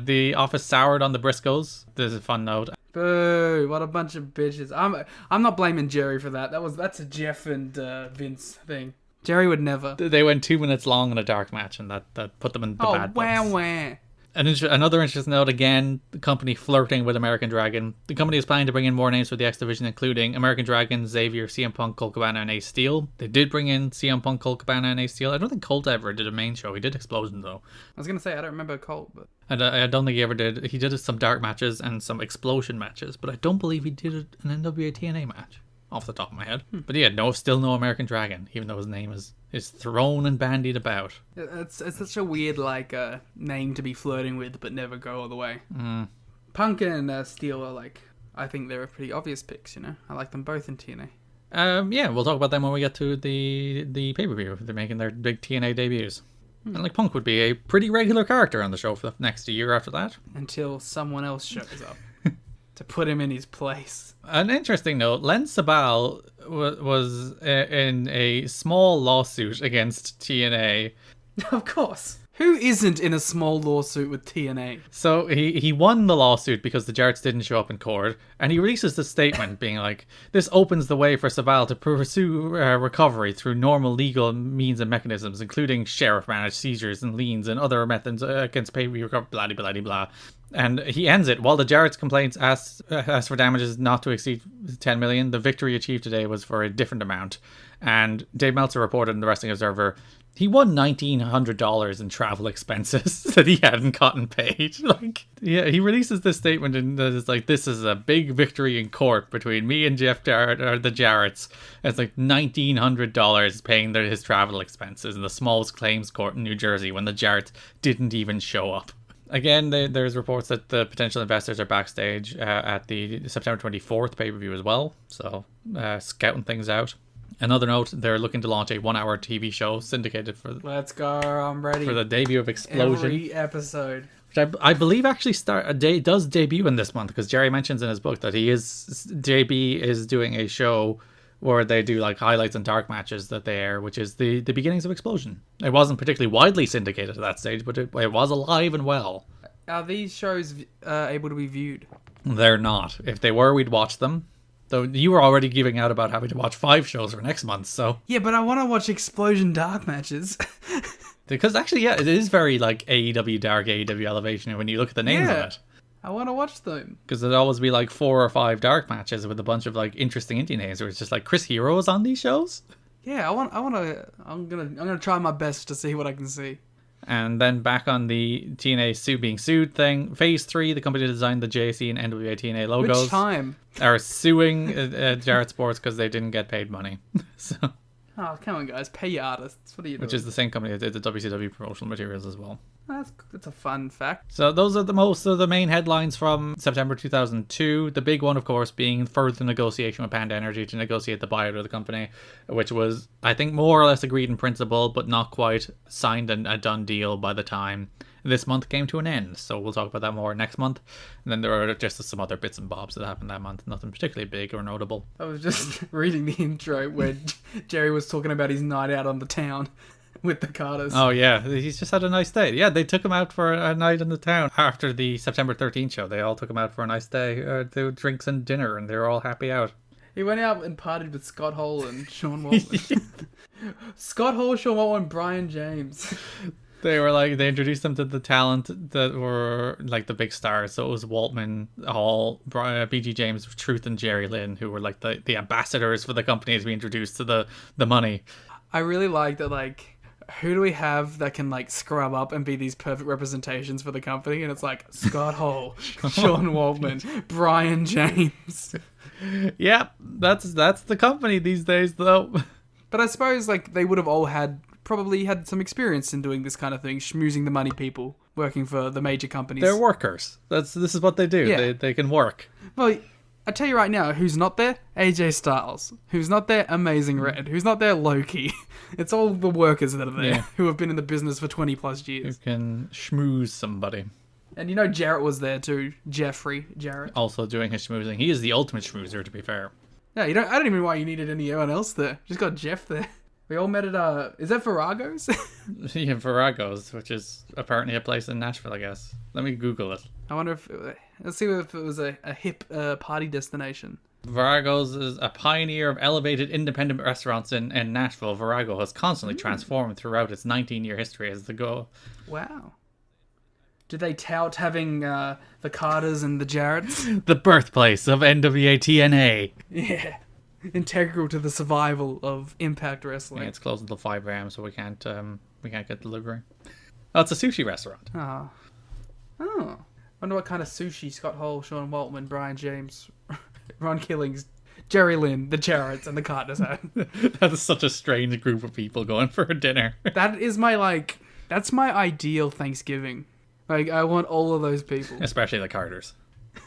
the office soured on the Briscoes. There's a fun note. Boo! What a bunch of bitches. I'm not blaming Jerry for that. That's a Jeff and Vince thing. Jerry would never. They went 2 minutes long in a dark match, and that put them in the bad books. Oh, wow. Another interesting note, again, the company flirting with American Dragon. The company is planning to bring in more names for the X Division, including American Dragon, Xavier, CM Punk, Colt Cabana, and Ace Steel. They did bring in CM Punk, Colt Cabana, and Ace Steel. I don't think Colt ever did a main show. He did Explosion, though. I was going to say, I don't remember Colt, but... I don't think he ever did. He did some dark matches and some Explosion matches, but I don't believe he did an NWA-TNA match, off the top of my head. But yeah, still no American Dragon, even though his name is thrown and bandied about. It's such a weird name to be flirting with but never go all the way. Punk and Steel are like, I think they're pretty obvious picks, you know. I like them both in TNA. Yeah, we'll talk about them when we get to the pay-per-view. They're making their big TNA debuts. And like Punk would be a pretty regular character on the show for the next year after that. Until someone else shows up to put him in his place. An interesting note, Len Sabal was in a small lawsuit against TNA. Of course. Who isn't in a small lawsuit with TNA? So he won the lawsuit because the Jarretts didn't show up in court, and he releases this statement being like, this opens the way for Sabal to pursue recovery through normal legal means and mechanisms, including sheriff-managed seizures and liens and other methods against pay-per-view recovery, blah, blah, blah, blah. And he ends it. While the Jarrett's complaints asked for damages not to exceed $10 million, the victory achieved today was for a different amount. And Dave Meltzer reported in the Wrestling Observer, he won $1,900 in travel expenses that he hadn't gotten paid. He releases this statement and it's like, this is a big victory in court between me and Jeff Jarrett, or the Jarretts. It's like $1,900 paying his travel expenses in the smallest claims court in New Jersey when the Jarretts didn't even show up. Again, there's reports that the potential investors are backstage at the September 24th pay-per-view as well. So, scouting things out. Another note, they're looking to launch a 1-hour TV show syndicated for... Let's go, I'm ready. For the debut of Explosion. Every episode. Which I believe actually does debut in this month, because Jerry mentions in his book that JB is doing a show where they do like highlights and dark matches that they air, which is the beginnings of Explosion. It wasn't particularly widely syndicated at that stage, but it was alive and well. Are these shows able to be viewed? They're not. If they were, we'd watch them. Though you were already giving out about having to watch 5 shows for next month, so... Yeah, but I want to watch Explosion dark matches. Because actually, yeah, it is very like AEW Dark, AEW Elevation when you look at the names of it. I want to watch them. Because there'd always be like 4 or 5 dark matches with a bunch of like interesting indie names where it's just like Chris Hero is on these shows. Yeah, I'm gonna try my best to see what I can see. And then back on the TNA being sued thing, Phase 3, the company that designed the JC and NWA-TNA logos. Which time? Are suing Jarrett Sports because they didn't get paid money. So, oh, come on, guys, pay your artists. What are you doing? which is the same company that did the WCW promotional materials as well. That's a fun fact. So those are most of the main headlines from September 2002. The big one, of course, being further negotiation with Panda Energy to negotiate the buyout of the company, which was, I think, more or less agreed in principle, but not quite signed and a done deal by the time this month came to an end. So we'll talk about that more next month. And then there are just some other bits and bobs that happened that month. Nothing particularly big or notable. I was just reading the intro where Jerry was talking about his night out on the town with the Carters. Oh yeah, he's just had a nice day. Yeah, they took him out for a night in the town after the September 13th show. They all took him out for a nice day, drinks and dinner, and they were all happy out. He went out and partied with Scott Hall and Sean Waltman. Scott Hall, Sean Waltman, and Brian James. They introduced them to the talent that were like the big stars. So it was Waltman, Hall, BG James, Truth, and Jerry Lynn, who were like the ambassadors for the company as we introduced to the money. I really like that, like, who do we have that can like scrub up and be these perfect representations for the company? And it's like Scott Hall, Sean Waltman, Brian James. Yep, that's the company these days, though. But I suppose like they would have all probably had some experience in doing this kind of thing, schmoozing the money people, working for the major companies. They're workers. This is what they do. Yeah. They can work. Well, I tell you right now, who's not there? AJ Styles. Who's not there? Amazing Red. Who's not there? Loki. It's all the workers that are there who have been in the business for 20 plus years. Who can schmooze somebody. And you know Jarrett was there too. Jeffrey Jarrett. Also doing his schmoozing. He is the ultimate schmoozer, to be fair. Yeah, I don't even know why you needed anyone else there. Just got Jeff there. We all met at, is that Virago's? Yeah, Virago's, which is apparently a place in Nashville, I guess. Let me Google it. I wonder let's see if it was a hip party destination. Virago's is a pioneer of elevated independent restaurants in Nashville. Virago has constantly transformed throughout its 19-year history as the go. Wow. Do they tout having the Carters and the Jarretts? The birthplace of NWA-TNA. Yeah. Integral to the survival of Impact Wrestling. Yeah, it's closed until 5 a.m, so we can't get delivery. Oh, it's a sushi restaurant. Oh. Wonder what kind of sushi Scott Hall, Sean Waltman, Brian James, Ron Killings, Jerry Lynn, the Jarretts, and the Carters had. That's such a strange group of people going for a dinner. That's my ideal Thanksgiving. Like, I want all of those people. Especially the Carters.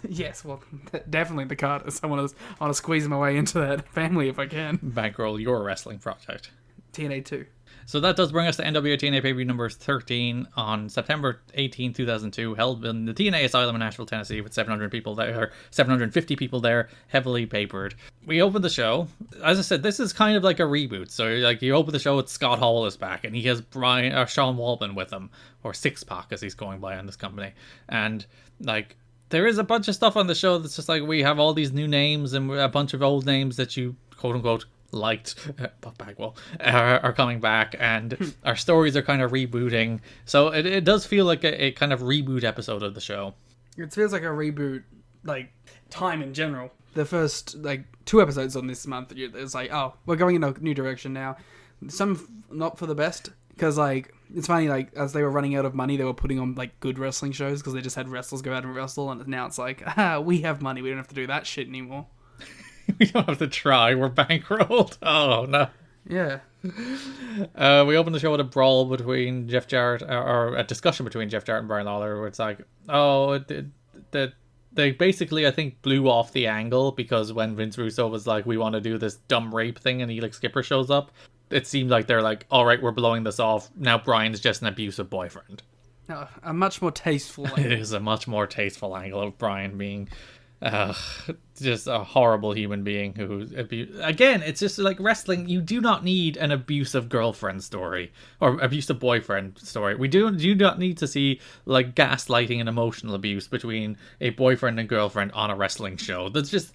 Yes, well, definitely the Carters. I want to squeeze my way into that family if I can. Bankroll your wrestling project. TNA 2. So that does bring us to NWA-TNA pay-per-view number 13 on September 18, 2002, held in the TNA Asylum in Nashville, Tennessee, with 750 people there, heavily papered. We opened the show. As I said, this is kind of like a reboot. So like you open the show with Scott Hall is back, and he has Sean Waltman with him, or Syxx-Pac as he's going by on this company, and like. There is a bunch of stuff on the show that's just like we have all these new names and a bunch of old names that you quote unquote liked, Buff Bagwell, are coming back, and our stories are kind of rebooting. So it does feel like a kind of reboot episode of the show. It feels like a reboot, like time in general. The first like 2 episodes on this month, it's like, oh, we're going in a new direction now. Some not for the best. Because, like, it's funny, like, as they were running out of money, they were putting on, like, good wrestling shows because they just had wrestlers go out and wrestle, and now it's like, we have money, we don't have to do that shit anymore. We don't have to try, we're bankrolled. Oh, no. Yeah. We opened the show with a brawl between Jeff Jarrett, or a discussion between Jeff Jarrett and Brian Lawler, where it's like, they basically, I think, blew off the angle because when Vince Russo was like, we want to do this dumb rape thing, and Elix Skipper shows up, it seemed like they're like, all right, we're blowing this off. Now Brian's just an abusive boyfriend. A much more tasteful angle. It is a much more tasteful angle of Brian being Uh, just a horrible human being who again, it's just like wrestling. You do not need an abusive girlfriend story or abusive boyfriend story. We do not need to see like gaslighting and emotional abuse between a boyfriend and girlfriend on a wrestling show. That's just,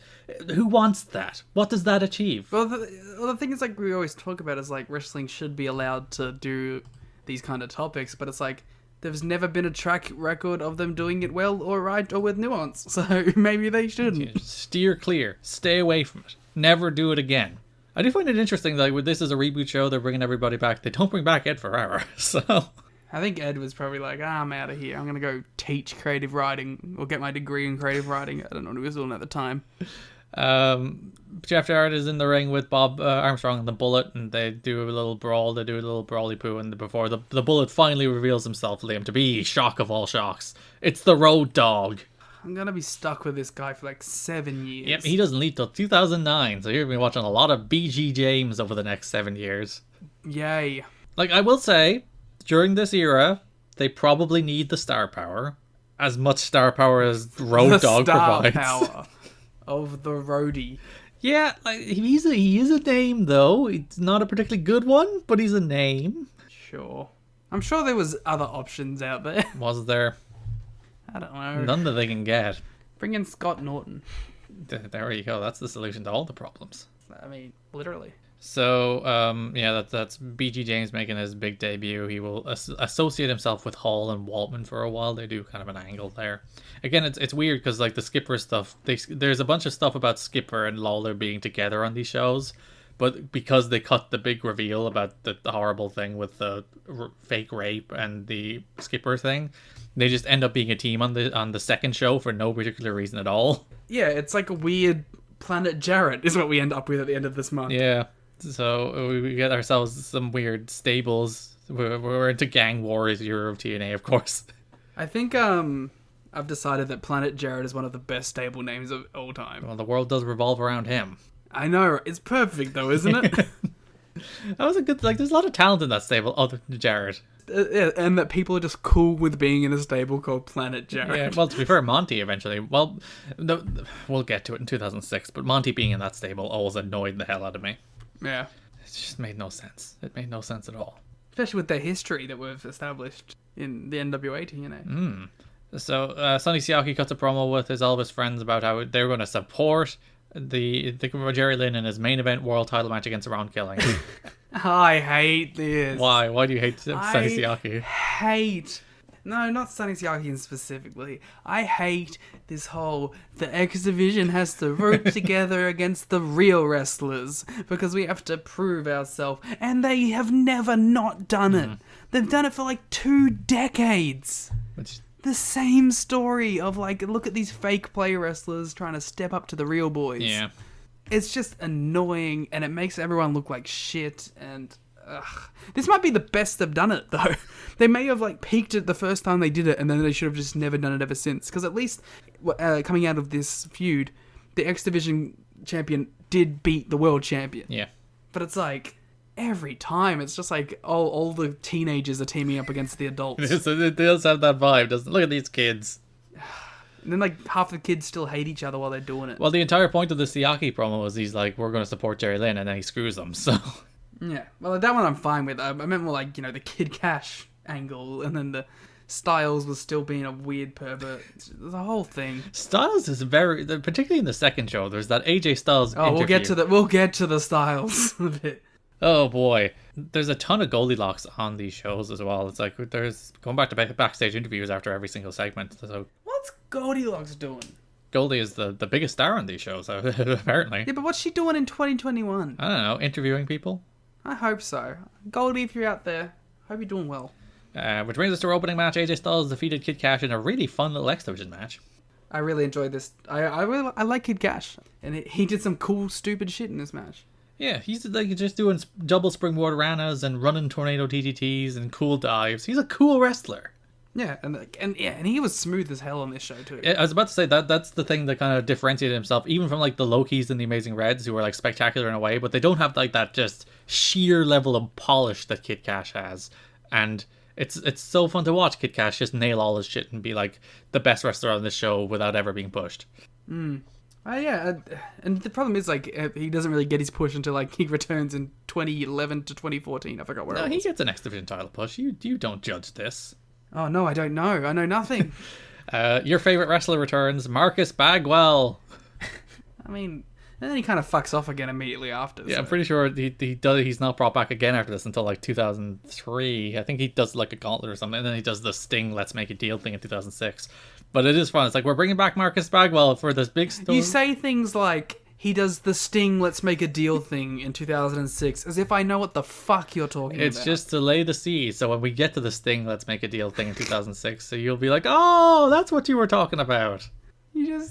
who wants that? What does that achieve? Well, the thing is, like, we always talk about is like wrestling should be allowed to do these kind of topics, but it's like there's never been a track record of them doing it well or right or with nuance, so maybe they shouldn't. Steer clear. Stay away from it. Never do it again. I do find it interesting that with this as a reboot show, they're bringing everybody back. They don't bring back Ed Ferrara, so... I think Ed was probably like, I'm out of here. I'm going to go teach creative writing or get my degree in creative writing. I don't know what he was doing at the time. Jeff Jarrett is in the ring with Bob Armstrong and the Bullet, and they do a little brawl. They do a little brawly poo, and before the Bullet finally reveals himself, Liam, to be shock of all shocks. It's the Road Dogg. I'm gonna be stuck with this guy for like 7 years. Yep, he doesn't leave till 2009, so you're gonna be watching a lot of BG James over the next 7 years. Yay. Like, I will say, during this era, they probably need the star power. As much star power as Road Dogg provides. The star power of the roadie. Yeah, like, he is a name, though. It's not a particularly good one, but he's a name. Sure. I'm sure there was other options out there. Was there? I don't know. None that they can get. Bring in Scott Norton. There you go. That's the solution to all the problems. I mean, literally. So, yeah, that's BG James making his big debut. He will associate himself with Hall and Waltman for a while. They do kind of an angle there. Again, it's weird because, like, the Skipper stuff, there's a bunch of stuff about Skipper and Lawler being together on these shows, but because they cut the big reveal about the horrible thing with the fake rape and the Skipper thing, they just end up being a team on the second show for no particular reason at all. Yeah, it's like a weird Planet Jarrett is what we end up with at the end of this month. Yeah. So we get ourselves some weird stables. We're into gang wars era of TNA, of course. I think I've decided that Planet Jarrett is one of the best stable names of all time. Well, the world does revolve around him. I know. It's perfect, though, isn't it? That was a good... Like, there's a lot of talent in that stable, other than Jarrett. Yeah, and that people are just cool with being in a stable called Planet Jarrett. Yeah, well, to be fair, Monty eventually... Well, we'll get to it in 2006, but Monty being in that stable always annoyed the hell out of me. Yeah. It just made no sense. It made no sense at all. Especially with their history that we've established in the NWA-TNA. So, Sonny Siaki cuts a promo with his Elvis friends about how they're going to support the Jerry Lynn in his main event world title match against Ron Killing. I hate this. Why? Why do you hate Sonny Siaki? No, not Sonny Siaki specifically. I hate this whole, the X Division has to root together against the real wrestlers because we have to prove ourselves. And they have never not done it. They've done it for like 2 decades. The same story of like, look at these fake play wrestlers trying to step up to the real boys. Yeah. It's just annoying and it makes everyone look like shit and... This might be the best they've done it, though. They may have like peaked it the first time they did it, and then they should have just never done it ever since. Because at least coming out of this feud, the X Division champion did beat the world champion. Yeah. But it's like every time, it's just like all the teenagers are teaming up against the adults. It does have that vibe, doesn't it? Look at these kids. And then like half the kids still hate each other while they're doing it. Well, the entire point of the Siaki promo is he's like, we're going to support Jerry Lynn, and then he screws them. So. Yeah, well, that one I'm fine with. I meant more like, the Kid Cash angle, and then the Styles was still being a weird pervert. The whole thing. Styles is particularly in the second show, there's that AJ Styles interview. We'll get to the Styles a bit. Oh boy. There's a ton of Goldilocks on these shows as well. It's like, there's going back to backstage interviews after every single segment. So what's Goldilocks doing? Goldie is the biggest star on these shows, apparently. Yeah, but what's she doing in 2021? I don't know, interviewing people? I hope so. Goldie, if you're out there, hope you're doing well. Which brings us to our opening match. AJ Styles defeated Kid Cash in a really fun little X Division match. I really enjoyed this. I like Kid Cash, and he did some cool, stupid shit in this match. Yeah, he's like just doing double springboard ranas and running tornado DDTs and cool dives. He's a cool wrestler. Yeah, and he was smooth as hell on this show too. I was about to say that's the thing that kind of differentiated himself, even from like the Lokis and the Amazing Reds, who were like spectacular in a way, but they don't have like that just sheer level of polish that Kid Cash has. And It's so fun to watch Kid Cash just nail all his shit and be like the best wrestler on this show without ever being pushed. Yeah, and the problem is like he doesn't really get his push until like he returns in 2011 to 2014. I forgot where. No, it was. he gets an X Division title push. You don't judge this. Oh no, I don't know. I know nothing. Your favorite wrestler returns, Marcus Bagwell. I mean, and then he kind of fucks off again immediately after. Yeah, so. I'm pretty sure he's not brought back again after this until like 2003. I think he does like a gauntlet or something, and then he does the Sting Let's Make a Deal thing in 2006. But it is fun. It's like, we're bringing back Marcus Bagwell for this big story. You say things like, he does the Sting Let's Make a Deal thing in 2006, as if I know what the fuck you're talking about. It's just to lay the seed, so when we get to the Sting Let's Make a Deal thing in 2006, so you'll be like, oh, that's what you were talking about. You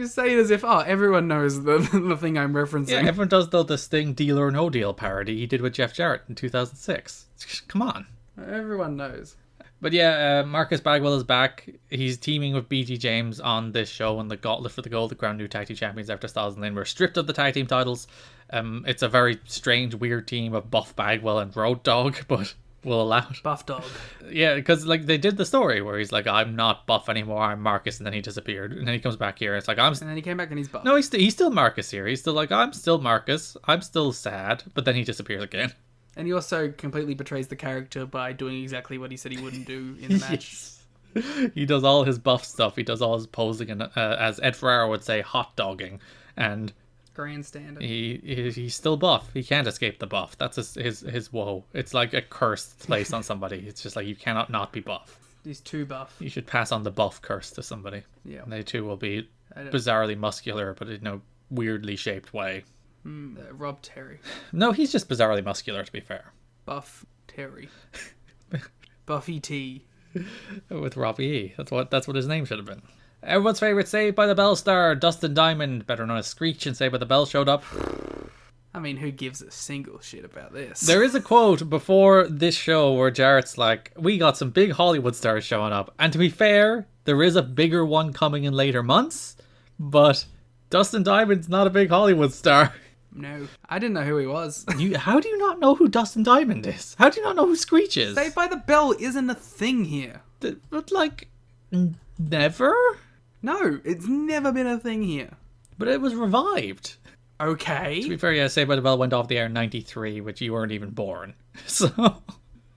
say it as if, everyone knows the thing I'm referencing. Yeah, everyone does the Sting Deal or No Deal parody he did with Jeff Jarrett in 2006. Come on. Everyone knows. But yeah, Marcus Bagwell is back. He's teaming with BG James on this show in the Gauntlet for the Gold, the Crown New Tag Team Champions after Styles and Lynn were stripped of the tag team titles. It's a very strange, weird team of Buff Bagwell and Road Dogg, but we'll allow it. Buff Dog. Yeah, because like they did the story where he's like, I'm not Buff anymore, I'm Marcus, and then he disappeared, and then he comes back here, and it's like, And then he came back and he's Buff. No, he's still Marcus here. He's still like, I'm still Marcus, I'm still sad, but then he disappears again. And he also completely betrays the character by doing exactly what he said he wouldn't do in the match. Yes. He does all his buff stuff. He does all his posing and, as Ed Ferrara would say, hot dogging. And grandstanding. He's still buff. He can't escape the buff. That's his woe. It's like a curse placed on somebody. It's just like, you cannot not be buff. He's too buff. You should pass on the buff curse to somebody. Yeah. And they too will be bizarrely muscular, but in a weirdly shaped way. Rob Terry. No, he's just bizarrely muscular, to be fair. Buff Terry. Buffy T. With Robbie E. That's what his name should have been. Everyone's favorite Saved by the Bell star, Dustin Diamond, better known as Screech and Saved by the Bell, showed up. I mean, who gives a single shit about this? There is a quote before this show where Jarrett's like, we got some big Hollywood stars showing up. And to be fair, there is a bigger one coming in later months, but Dustin Diamond's not a big Hollywood star. No, I didn't know who he was. How do you not know who Dustin Diamond is? How do you not know who Screech is? Saved by the Bell isn't a thing here. But like, never? No, it's never been a thing here. But it was revived. Okay. To be fair, yeah, Saved by the Bell went off the air in 93, which you weren't even born. So,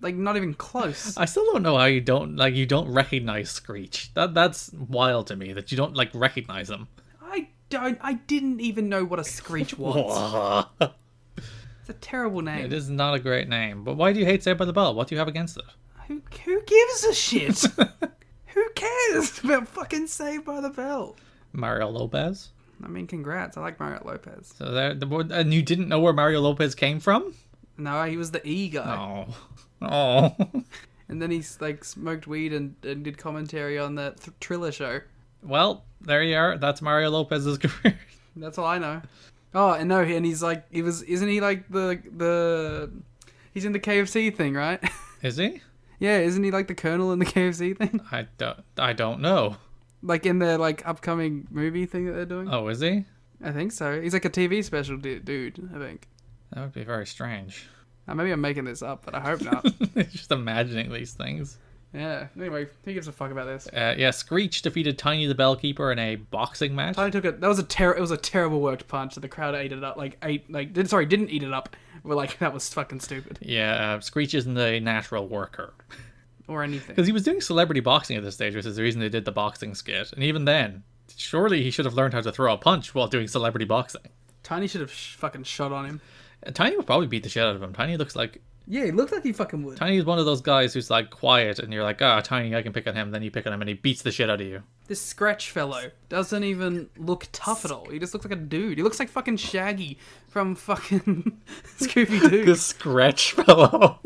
like, not even close. I still don't know how you don't recognize Screech. That's wild to me that you don't recognize him. I didn't even know what a Screech was. It's a terrible name. It is not a great name. But why do you hate Saved by the Bell? What do you have against it? Who gives a shit? Who cares about fucking Saved by the Bell? Mario Lopez? I mean, congrats. I like Mario Lopez. So and you didn't know where Mario Lopez came from? No, he was the E guy. Oh. And then he's like smoked weed and did commentary on that Triller show. Well, there you are. That's Mario Lopez's career. That's all I know. Oh, and no, and he's like, isn't he like the he's in the KFC thing, right? Is he? Yeah, isn't he like the Colonel in the KFC thing? I don't know. Like in the upcoming movie thing that they're doing? Oh, is he? I think so. He's like a TV special dude, I think. That would be very strange. Maybe I'm making this up, but I hope not. Just imagining these things. Yeah. Anyway, who gives a fuck about this? Yeah, Screech defeated Tiny the Bellkeeper in a boxing match. Tiny took it. That was it was a terrible worked punch, and the crowd ate it up. Didn't eat it up. But like, that was fucking stupid. Yeah, Screech isn't a natural worker. Or anything. Because he was doing celebrity boxing at this stage, which is the reason they did the boxing skit. And even then, surely he should have learned how to throw a punch while doing celebrity boxing. Tiny should have fucking shot on him. Tiny would probably beat the shit out of him. Tiny looks like... Yeah, he looked like he fucking would. Tiny is one of those guys who's like quiet, and you're like, Tiny, I can pick on him. Then you pick on him, and he beats the shit out of you. This Scratch fellow doesn't even look tough at all. He just looks like a dude. He looks like fucking Shaggy from fucking Scooby-Doo. The Scratch fellow.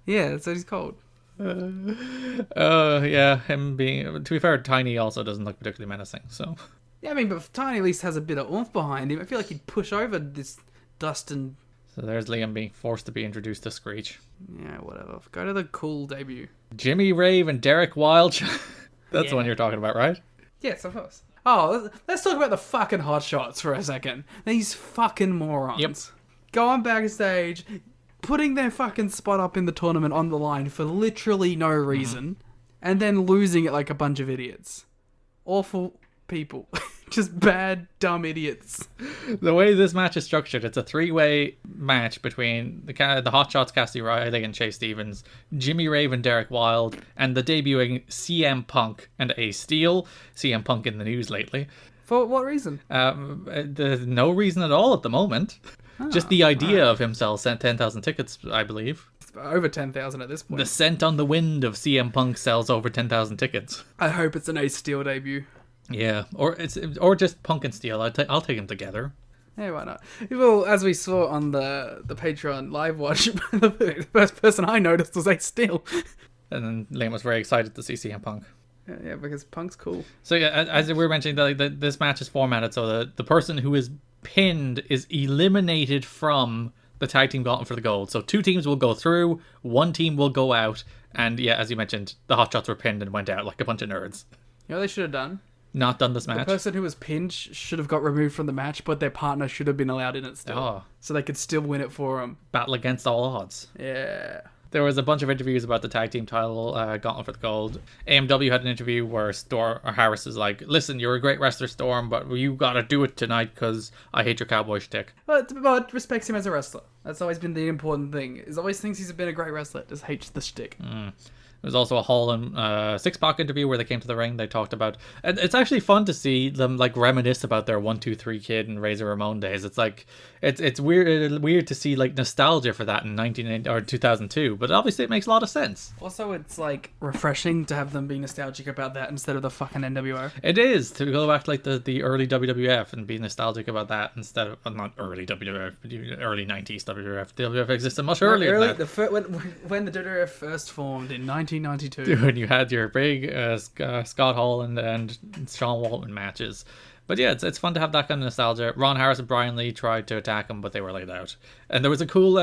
Yeah, that's what he's called. Yeah, him being... To be fair, Tiny also doesn't look particularly menacing, so... Yeah, I mean, but Tiny at least has a bit of oomph behind him. I feel like he'd push over this Dustin. So there's Liam being forced to be introduced to Screech. Yeah, whatever. Go to the cool debut. Jimmy Rave and Derek Wild. That's the one you're talking about, right? Yes, of course. Oh, let's talk about the fucking hot shots for a second. These fucking morons. Yep. Go on backstage, putting their fucking spot up in the tournament on the line for literally no reason, and then losing it like a bunch of idiots. Awful people. Just bad, dumb idiots. The way this match is structured, it's a 3-way match between the Hotshots, Cassidy Riley and Chase Stevens, Jimmy Rave and Derek Wilde, and the debuting CM Punk and Ace Steel. CM Punk in the news lately. For what reason? There's no reason at all at the moment. Just the idea of him sell 10,000 tickets, I believe. Over 10,000 at this point. The scent on the wind of CM Punk sells over 10,000 tickets. I hope it's an Ace Steel debut. Yeah, or just Punk and Steel. I'll take them together. Yeah, why not? Well, as we saw on the Patreon live watch, the first person I noticed was Ace Steel. And then Liam was very excited to see CM Punk. Yeah, because Punk's cool. So yeah, as we were mentioning, this match is formatted so the person who is pinned is eliminated from the tag team gauntlet for the gold. So 2 teams will go through, 1 team will go out, and yeah, as you mentioned, the Hotshots were pinned and went out like a bunch of nerds. You know what they should have done? Not done this match. The person who was pinned should have got removed from the match, but their partner should have been allowed in it still. Oh. So they could still win it for them. Battle against all odds. Yeah. There was a bunch of interviews about the tag team title gauntlet for the gold. AMW had an interview where Harris is like, listen, you're a great wrestler, Storm, but you gotta do it tonight because I hate your cowboy shtick. But respects him as a wrestler. That's always been the important thing. He always thinks he's been a great wrestler, just hates the shtick. There was also a Hall and Syxx-Pac interview where they came to the ring. They talked about, and it's actually fun to see them like reminisce about their 1-2-3 Kid and Razor Ramon days. It's like it's weird to see like nostalgia for that in 2002, but obviously it makes a lot of sense. Also, it's like refreshing to have them be nostalgic about that instead of the fucking NWO. It is to go back to like the early WWF and be nostalgic about that instead of not early WWF, but early 90s WWF. WWF existed much earlier than that. When the WWF first formed in 1992. When you had your big Scott Hall and Sean Waltman matches. But yeah, it's fun to have that kind of nostalgia. Ron Harris and Brian Lee tried to attack him, but they were laid out. And there was a cool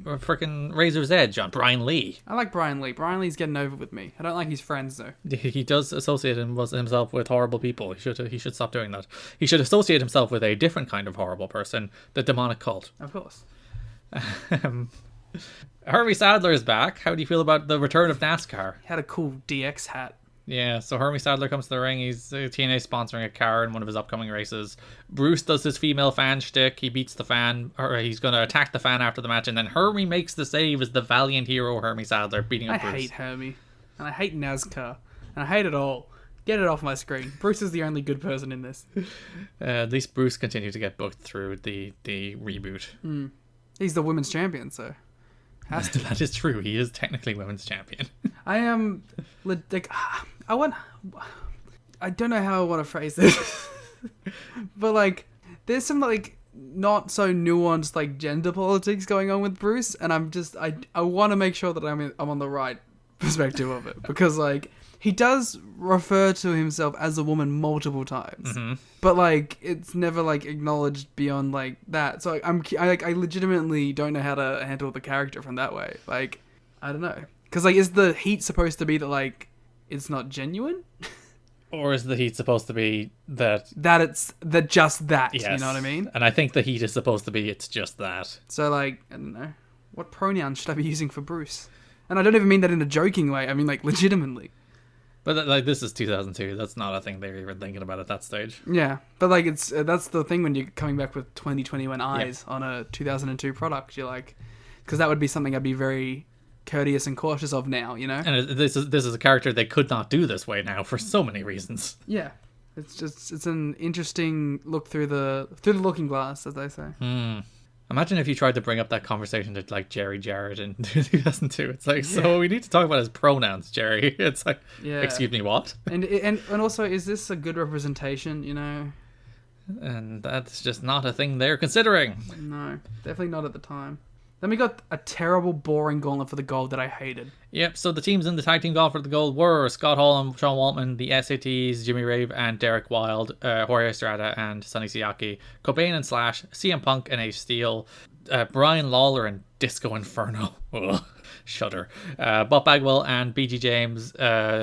freaking Razor's Edge on Brian Lee. I like Brian Lee. Brian Lee's getting over with me. I don't like his friends, though. He does associate himself with horrible people. He should stop doing that. He should associate himself with a different kind of horrible person, the demonic cult. Of course. Hermie Sadler is back. How do you feel about the return of NASCAR? He had a cool DX hat. Yeah, so Hermie Sadler comes to the ring. He's TNA sponsoring a car in one of his upcoming races. Bruce does his female fan shtick. He beats the fan, or he's going to attack the fan after the match, and then Hermie makes the save as the valiant hero Hermie Sadler beating up Bruce. I hate Hermie, and I hate NASCAR, and I hate it all. Get it off my screen. Bruce is the only good person in this. At least Bruce continued to get booked through the reboot. He's the women's champion, so has to. That is true. He is technically women's champion. I am like I don't know how I want to phrase this, but like there's some like not so nuanced like gender politics going on with Bruce, and I want to make sure that I'm on the right perspective of it, because like he does refer to himself as a woman multiple times, but like it's never like acknowledged beyond like that. So I legitimately don't know how to handle the character from that way. Like I don't know, because like is the heat supposed to be that like it's not genuine, or is the heat supposed to be that it's that just that? Yes. You know what I mean? And I think the heat is supposed to be it's just that. So like I don't know, what pronoun should I be using for Bruce? And I don't even mean that in a joking way. I mean like legitimately. But like this is 2002. That's not a thing they were even thinking about at that stage. Yeah, but like it's that's the thing when you're coming back with 2021 eyes on a 2002 product. You're like, because that would be something I'd be very courteous and cautious of now. You know. And this is a character they could not do this way now for so many reasons. Yeah, it's an interesting look through the looking glass, as they say. Imagine if you tried to bring up that conversation to like Jerry Jarrett in 2002. It's like, so we need to talk about his pronouns, Jerry. It's like, excuse me, what? And also, is this a good representation? You know. And that's just not a thing they're considering. No, definitely not at the time. Then we got a terrible, boring gauntlet for the gold that I hated. Yep, so the teams in the tag team gauntlet for the gold were Scott Hall and Sean Waltman, the SATs, Jimmy Rave and Derek Wilde, Jorge Estrada and Sonny Siaki, Cobain and Slash, CM Punk and Ace Steel, Brian Lawler and Disco Inferno. Ugh, shudder. Bob Bagwell and BG James, Ron.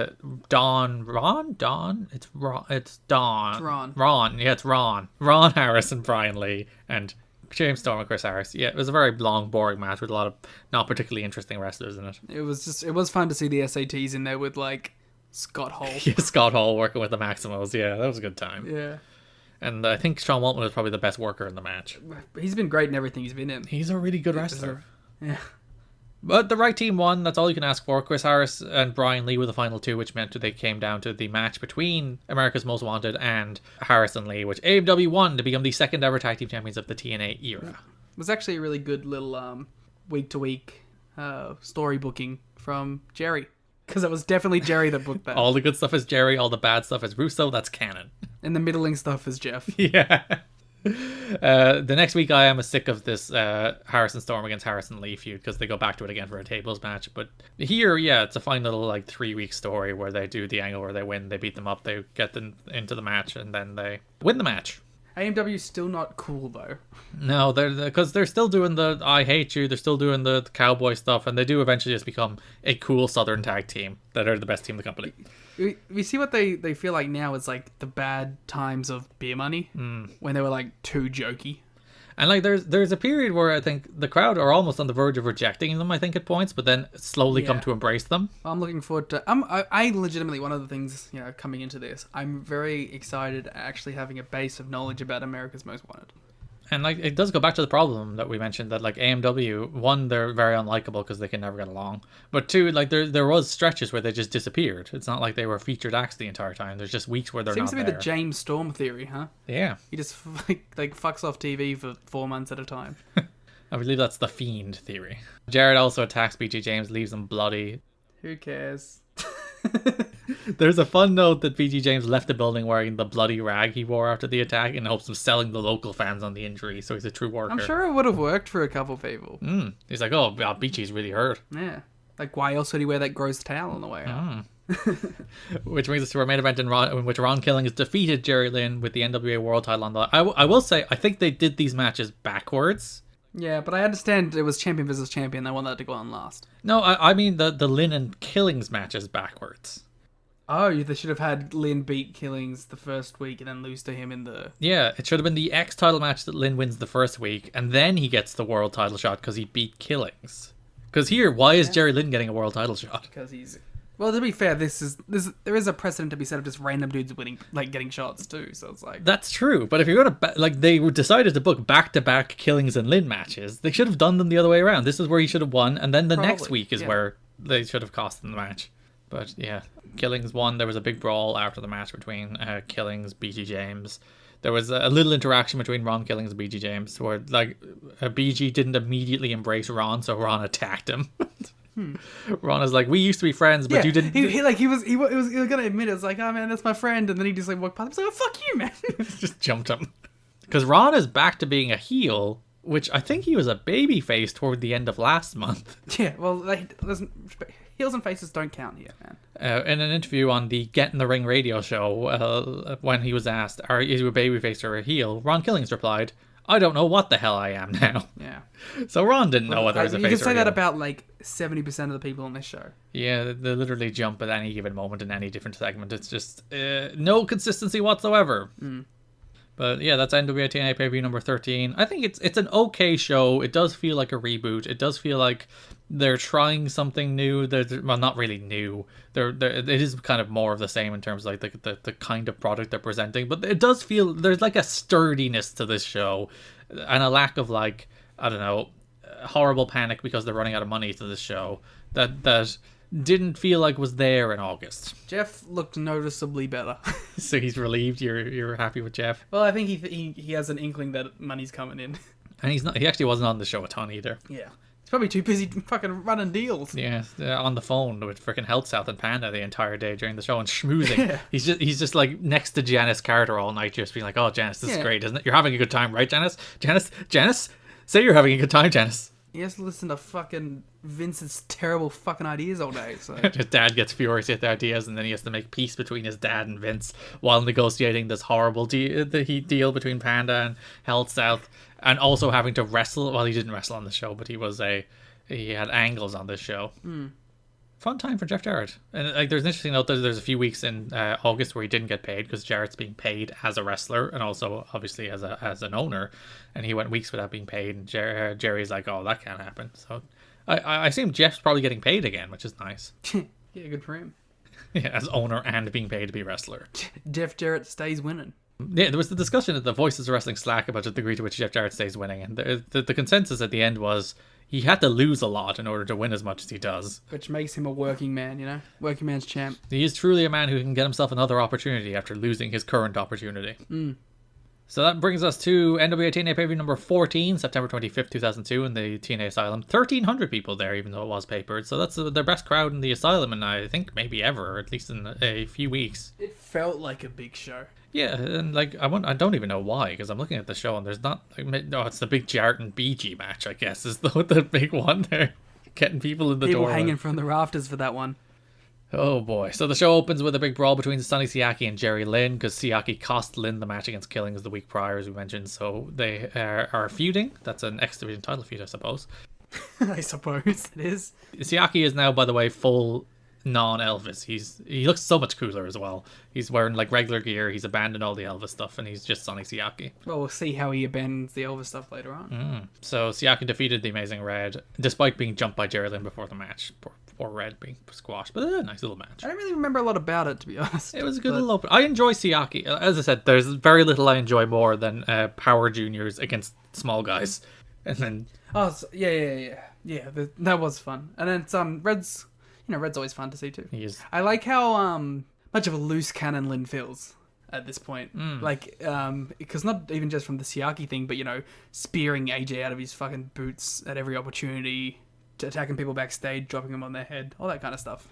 Yeah, it's Ron. Ron Harris and Brian Lee, and James Storm and Chris Harris. Yeah, it was a very long, boring match with a lot of not particularly interesting wrestlers in it. It was fun to see the SATs in there with like Scott Hall. Yeah, Scott Hall working with the Maximals. Yeah, that was a good time. Yeah. And I think Sean Waltman was probably the best worker in the match. He's been great in everything he's been in. He's a really good wrestler. Yeah. But the right team won. That's all you can ask for. Chris Harris and Brian Lee were the final two, which meant that they came down to the match between America's Most Wanted and Harris and Lee, which AMW won to become the second ever tag team champions of the TNA era. It was actually a really good little week-to-week story booking from Jerry. Because it was definitely Jerry that booked that. All the good stuff is Jerry, all the bad stuff is Russo. That's canon. And the middling stuff is Jeff. Yeah. The next week I am sick of this Harrison Storm against Harrison Lee feud because they go back to it again for a tables match. But here, yeah, it's a fine little like 3-week story where they do the angle where they win, they beat them up, they get them into the match, and then they win the match. AMW's still not cool though. No, because they're still doing the I hate you, they're still doing the cowboy stuff, and they do eventually just become a cool Southern tag team that are the best team in the company. We see what they feel like now is like the bad times of Beer Money when they were like too jokey. And like there's a period where I think the crowd are almost on the verge of rejecting them, I think, at points, but then slowly come to embrace them. I'm looking forward to I legitimately, one of the things, coming into this, I'm very excited at actually having a base of knowledge about America's Most Wanted. And like it does go back to the problem that we mentioned, that like AMW, one, they're very unlikable because they can never get along, but two, like there was stretches where they just disappeared. It's not like they were featured acts the entire time. There's just weeks where they're Seems not to be there. the James Storm theory, huh? Yeah. He just like fucks off TV for 4 months at a time. I believe that's the Fiend theory. Jared also attacks BG James, leaves him bloody. Who cares? There's a fun note that BG James left the building wearing the bloody rag he wore after the attack in hopes of selling the local fans on the injury, so he's a true worker. I'm sure it would have worked for a couple people. He's like, oh, BG's really hurt. Yeah. Like, why else would he wear that gross towel on the way out? Which brings us to our main event in which Ron Killings defeated Jerry Lynn with the NWA World title on the line. I will say, I think they did these matches backwards. Yeah, but I understand it was champion versus champion. They want that to go on last. No, I mean the Lynn and Killings matches backwards. Oh, they should have had Lynn beat Killings the first week and then lose to him in the... Yeah, it should have been the X title match that Lynn wins the first week, and then he gets the world title shot because he beat Killings. Because here, why is Jerry Lynn getting a world title shot? Because he's... Well, to be fair, there is a precedent to be set of just random dudes winning, like getting shots too. So it's like that's true. But if you're gonna they decided to book back-to-back Killings and Lynn matches, they should have done them the other way around. This is where he should have won, and then the next week is where they should have cost them the match. But yeah, Killings won. There was a big brawl after the match between Killings, BG James. There was a little interaction between Ron Killings and BG James where like BG didn't immediately embrace Ron, so Ron attacked him. Ron is like, we used to be friends, but you didn't. He was gonna admit it. It's like, oh man, that's my friend, and then he just like walked past him. He's like, oh, fuck you, man. Just jumped him because Ron is back to being a heel, which I think he was a baby face toward the end of last month. Yeah, well, heels and faces don't count here, man. In an interview on the Get in the Ring radio show, when he was asked, "Are you a babyface or a heel?" Ron Killings replied, I don't know what the hell I am now. Yeah. So Ron didn't know whether it was a face or a heel. You can say that about like 70% of the people on this show. Yeah, they literally jump at any given moment in any different segment. It's just no consistency whatsoever. But yeah, that's NWA-TNA pay-per-view number 13. I think it's an okay show. It does feel like a reboot. It does feel like they're trying something new. Well, not really new. It is kind of more of the same in terms of like the kind of product they're presenting. But it does feel there's like a sturdiness to this show and a lack of like, I don't know, horrible panic because they're running out of money to this show that didn't feel like was there in August. Jeff looked noticeably better. So he's relieved. You're happy with Jeff? Well, I think he has an inkling that money's coming in. And he actually wasn't on the show a ton either. Yeah. He's probably too busy fucking running deals. Yeah, on the phone with freaking Health South and Panda the entire day during the show and schmoozing. Yeah. He's just like next to Janice Carter all night just being like, oh, Janice, this is great, isn't it? You're having a good time, right, Janice? Janice? Say you're having a good time, Janice. He has to listen to fucking Vince's terrible fucking ideas all day. So. His dad gets furious at the ideas, and then he has to make peace between his dad and Vince while negotiating this horrible deal between Panda and Health South, and also having to wrestle. Well, he didn't wrestle on the show, but he had angles on this show. Fun time for Jeff Jarrett. And like, there's an interesting note that there's a few weeks in August where he didn't get paid because Jarrett's being paid as a wrestler and also obviously as an owner, and he went weeks without being paid. And Jerry's like, "Oh, that can't happen." So I assume Jeff's probably getting paid again, which is nice. Yeah, good for him. Yeah, as owner and being paid to be wrestler. Jeff Jarrett stays winning. Yeah, there was the discussion at the Voices of Wrestling Slack about the degree to which Jeff Jarrett stays winning, and the consensus at the end was he had to lose a lot in order to win as much as he does. Which makes him a working man, you know? Working man's champ. He is truly a man who can get himself another opportunity after losing his current opportunity. So that brings us to NWA-TNA pay-per-view number 14, September 25th, 2002, in the TNA Asylum. 1,300 people there, even though it was papered. So that's their best crowd in the Asylum, and I think maybe ever, or at least in a few weeks. It felt like a big show. Yeah, and like I don't even know why, because I'm looking at the show and there's not like, no, it's the big Jarrett and BG match, I guess, is the big one there, getting people in the door. People hanging from the rafters for that one. Oh boy! So the show opens with a big brawl between Sonny Siaki and Jerry Lynn, because Siaki cost Lynn the match against Killings the week prior, as we mentioned. So they are feuding. That's an X Division title feud, I suppose. I suppose it is. Siaki is now, by the way, full non-Elvis. He looks so much cooler as well. He's wearing like regular gear. He's abandoned all the Elvis stuff, and he's just Sonny Siaki. Well, we'll see how he abandons the Elvis stuff later on. So Siaki defeated the Amazing Red, despite being jumped by Jerry Lynn before the match. Poor Red being squashed, but a nice little match. I don't really remember a lot about it, to be honest. It was a good little open. I enjoy Siaki. As I said, there's very little I enjoy more than Power Juniors against small guys. And then... Oh, yeah, that was fun. And then it's, Red's... You know, Red's always fun to see too. He is. I like how much of a loose cannon Lynn feels at this point. Like, because not even just from the Siaki thing, but, you know, spearing AJ out of his fucking boots at every opportunity, attacking people backstage, dropping them on their head, all that kind of stuff.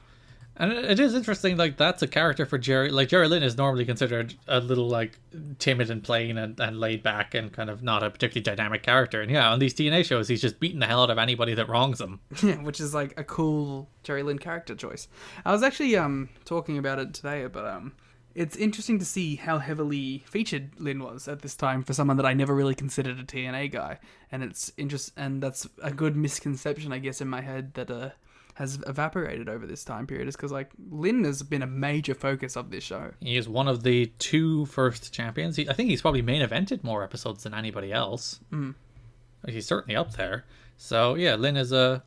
And it is interesting, like, that's a character for Jerry. Like, Jerry Lynn is normally considered a little, like, timid and plain and laid back and kind of not a particularly dynamic character. And yeah, on these TNA shows, he's just beating the hell out of anybody that wrongs him. Yeah, which is, like, a cool Jerry Lynn character choice. I was actually talking about it today, but it's interesting to see how heavily featured Lynn was at this time for someone that I never really considered a TNA guy. And it's and that's a good misconception, I guess, in my head that has evaporated over this time period, is because like Lynn has been a major focus of this show. He is one of the 2 first champions. I think he's probably main evented more episodes than anybody else. He's certainly up there. So yeah, Lynn is a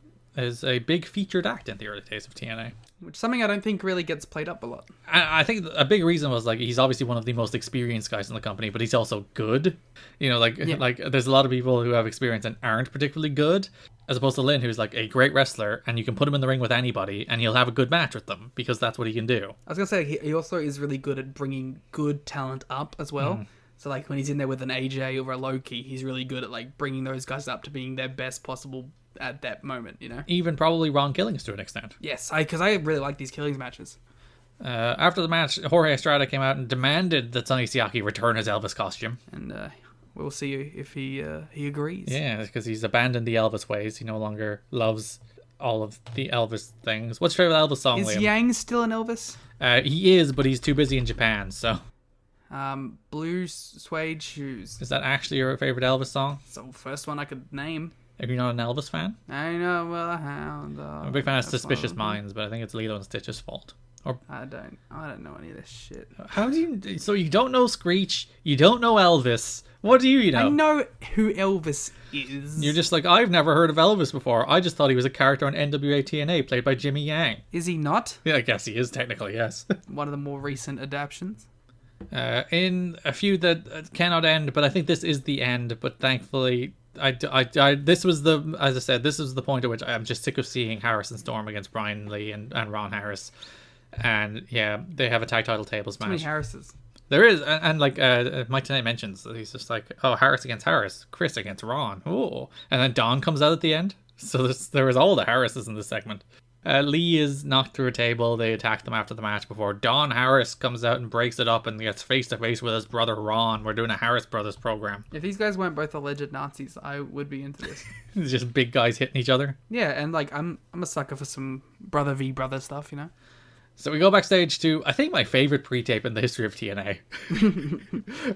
big featured act in the early days of TNA. Which is something I don't think really gets played up a lot. I think a big reason was like he's obviously one of the most experienced guys in the company, but he's also good. You know, like there's a lot of people who have experience and aren't particularly good, as opposed to Lynn, who's like a great wrestler, and you can put him in the ring with anybody, and he'll have a good match with them because that's what he can do. I was gonna say he also is really good at bringing good talent up as well. So like when he's in there with an AJ or a Loki, he's really good at like bringing those guys up to being their best possible at that moment, you know? Even probably Ron Killings to an extent. Yes, because I really like these Killings matches. After the match, Jorge Estrada came out and demanded that Sonny Siaki return his Elvis costume. And we'll see if he agrees. Yeah, because he's abandoned the Elvis ways. He no longer loves all of the Elvis things. What's your favorite Elvis song, Is Liam? Yang still an Elvis? He is, but he's too busy in Japan, so... Blue Suede Shoes. Is that actually your favorite Elvis song? It's the first one I could name. Are you not an Elvis fan? I know well a hound dog. I'm a big fan of Suspicious Minds, but I think it's Lilo and Stitch's fault. Or I don't know any of this shit. how do you? So you don't know Screech? You don't know Elvis? What do you know? I know who Elvis is. You're just like, I've never heard of Elvis before. I just thought he was a character on NWA-TNA played by Jimmy Yang. Is he not? Yeah, I guess he is technically, yes. One of the more recent adaptions. In a feud that cannot end, but I think this is the end. But thankfully, this was as I said, this is the point at which I'm just sick of seeing Harrison Storm against Brian Lee and Ron Harris. And yeah, they have a tag title tables match. Too many Harrises. There is, and like Mike Tenay mentions, he's just like, oh, Harris against Harris, Chris against Ron, oh, and then Don comes out at the end. So there was all the Harrises in this segment. Lee is knocked through a table. They attack them after the match before Don Harris comes out and breaks it up and gets face to face with his brother Ron. We're doing a Harris Brothers program. If these guys weren't both alleged Nazis, I would be into this. It's just big guys hitting each other. Yeah, and like I'm a sucker for some brother v brother stuff, you know. So we go backstage to, I think, my favorite pre-tape in the history of TNA.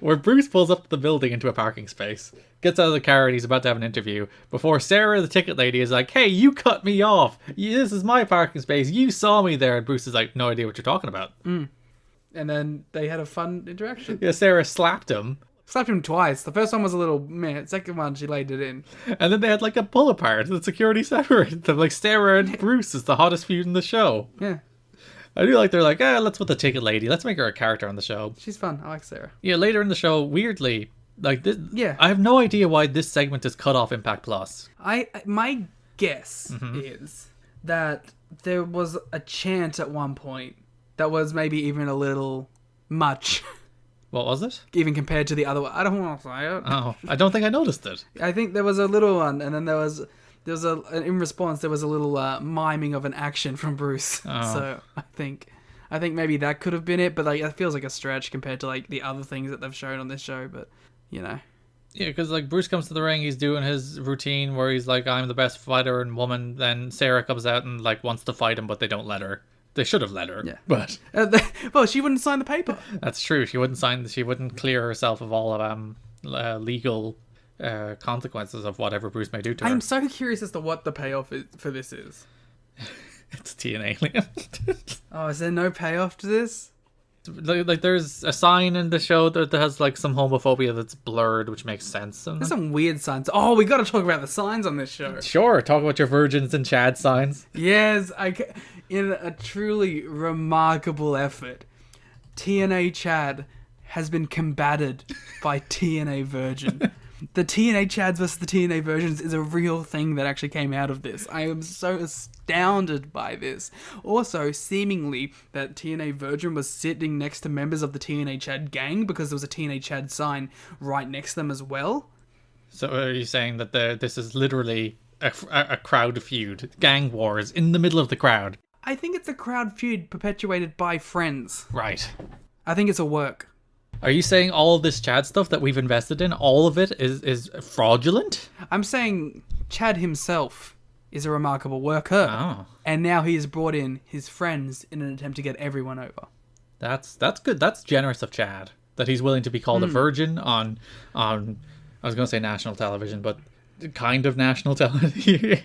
Where Bruce pulls up to the building into a parking space, gets out of the car and he's about to have an interview, before Sarah, the ticket lady, is like, hey, you cut me off. This is my parking space. You saw me there. And Bruce is like, no idea what you're talking about. And then they had a fun interaction. Yeah, Sarah slapped him. Slapped him twice. The first one was a little meh. The second one, she laid it in. And then they had like a pull apart. The security separated them. Like Sarah and Bruce is the hottest feud in the show. Yeah. I do like they're like, let's put the ticket lady. Let's make her a character on the show. She's fun. I like Sarah. Yeah, later in the show, weirdly, like this. Yeah. I have no idea why this segment is cut off Impact Plus. My guess is that there was a chant at one point that was maybe even a little much. What was it? Even compared to the other one. I don't want to say it. Oh, I don't think I noticed it. I think there was a little one, and then there was in response there was a little miming of an action from Bruce. Oh. So I think maybe that could have been it, but like it feels like a stretch compared to like the other things that they've shown on this show. But you know, yeah, because like Bruce comes to the ring, he's doing his routine where he's like, "I'm the best fighter and woman." Then Sarah comes out and like wants to fight him, but they don't let her. They should have let her. Yeah, but well, she wouldn't sign the paper. That's true. She wouldn't clear herself of all of legal consequences of whatever Bruce may do to her. I'm so curious as to what the payoff for this is. It's TNA, Liam. Oh, is there no payoff to this? Like there's a sign in the show that has like some homophobia that's blurred, which makes sense. There's some weird signs. Oh, we got to talk about the signs on this show. Sure, talk about your virgins and Chad signs. Yes, in a truly remarkable effort, TNA Chad has been combated by TNA Virgin. The TNA Chads versus the TNA Virgins is a real thing that actually came out of this. I am so astounded by this. Also, seemingly, that TNA Virgin was sitting next to members of the TNA Chad gang because there was a TNA Chad sign right next to them as well. So are you saying that this is literally a crowd feud? Gang wars in the middle of the crowd? I think it's a crowd feud perpetuated by friends. Right. I think it's a work. Are you saying all this Chad stuff that we've invested in, all of it is fraudulent? I'm saying Chad himself is a remarkable worker. Oh. And now he has brought in his friends in an attempt to get everyone over. That's good. That's generous of Chad. That he's willing to be called a virgin on I was going to say national television, but kind of national television.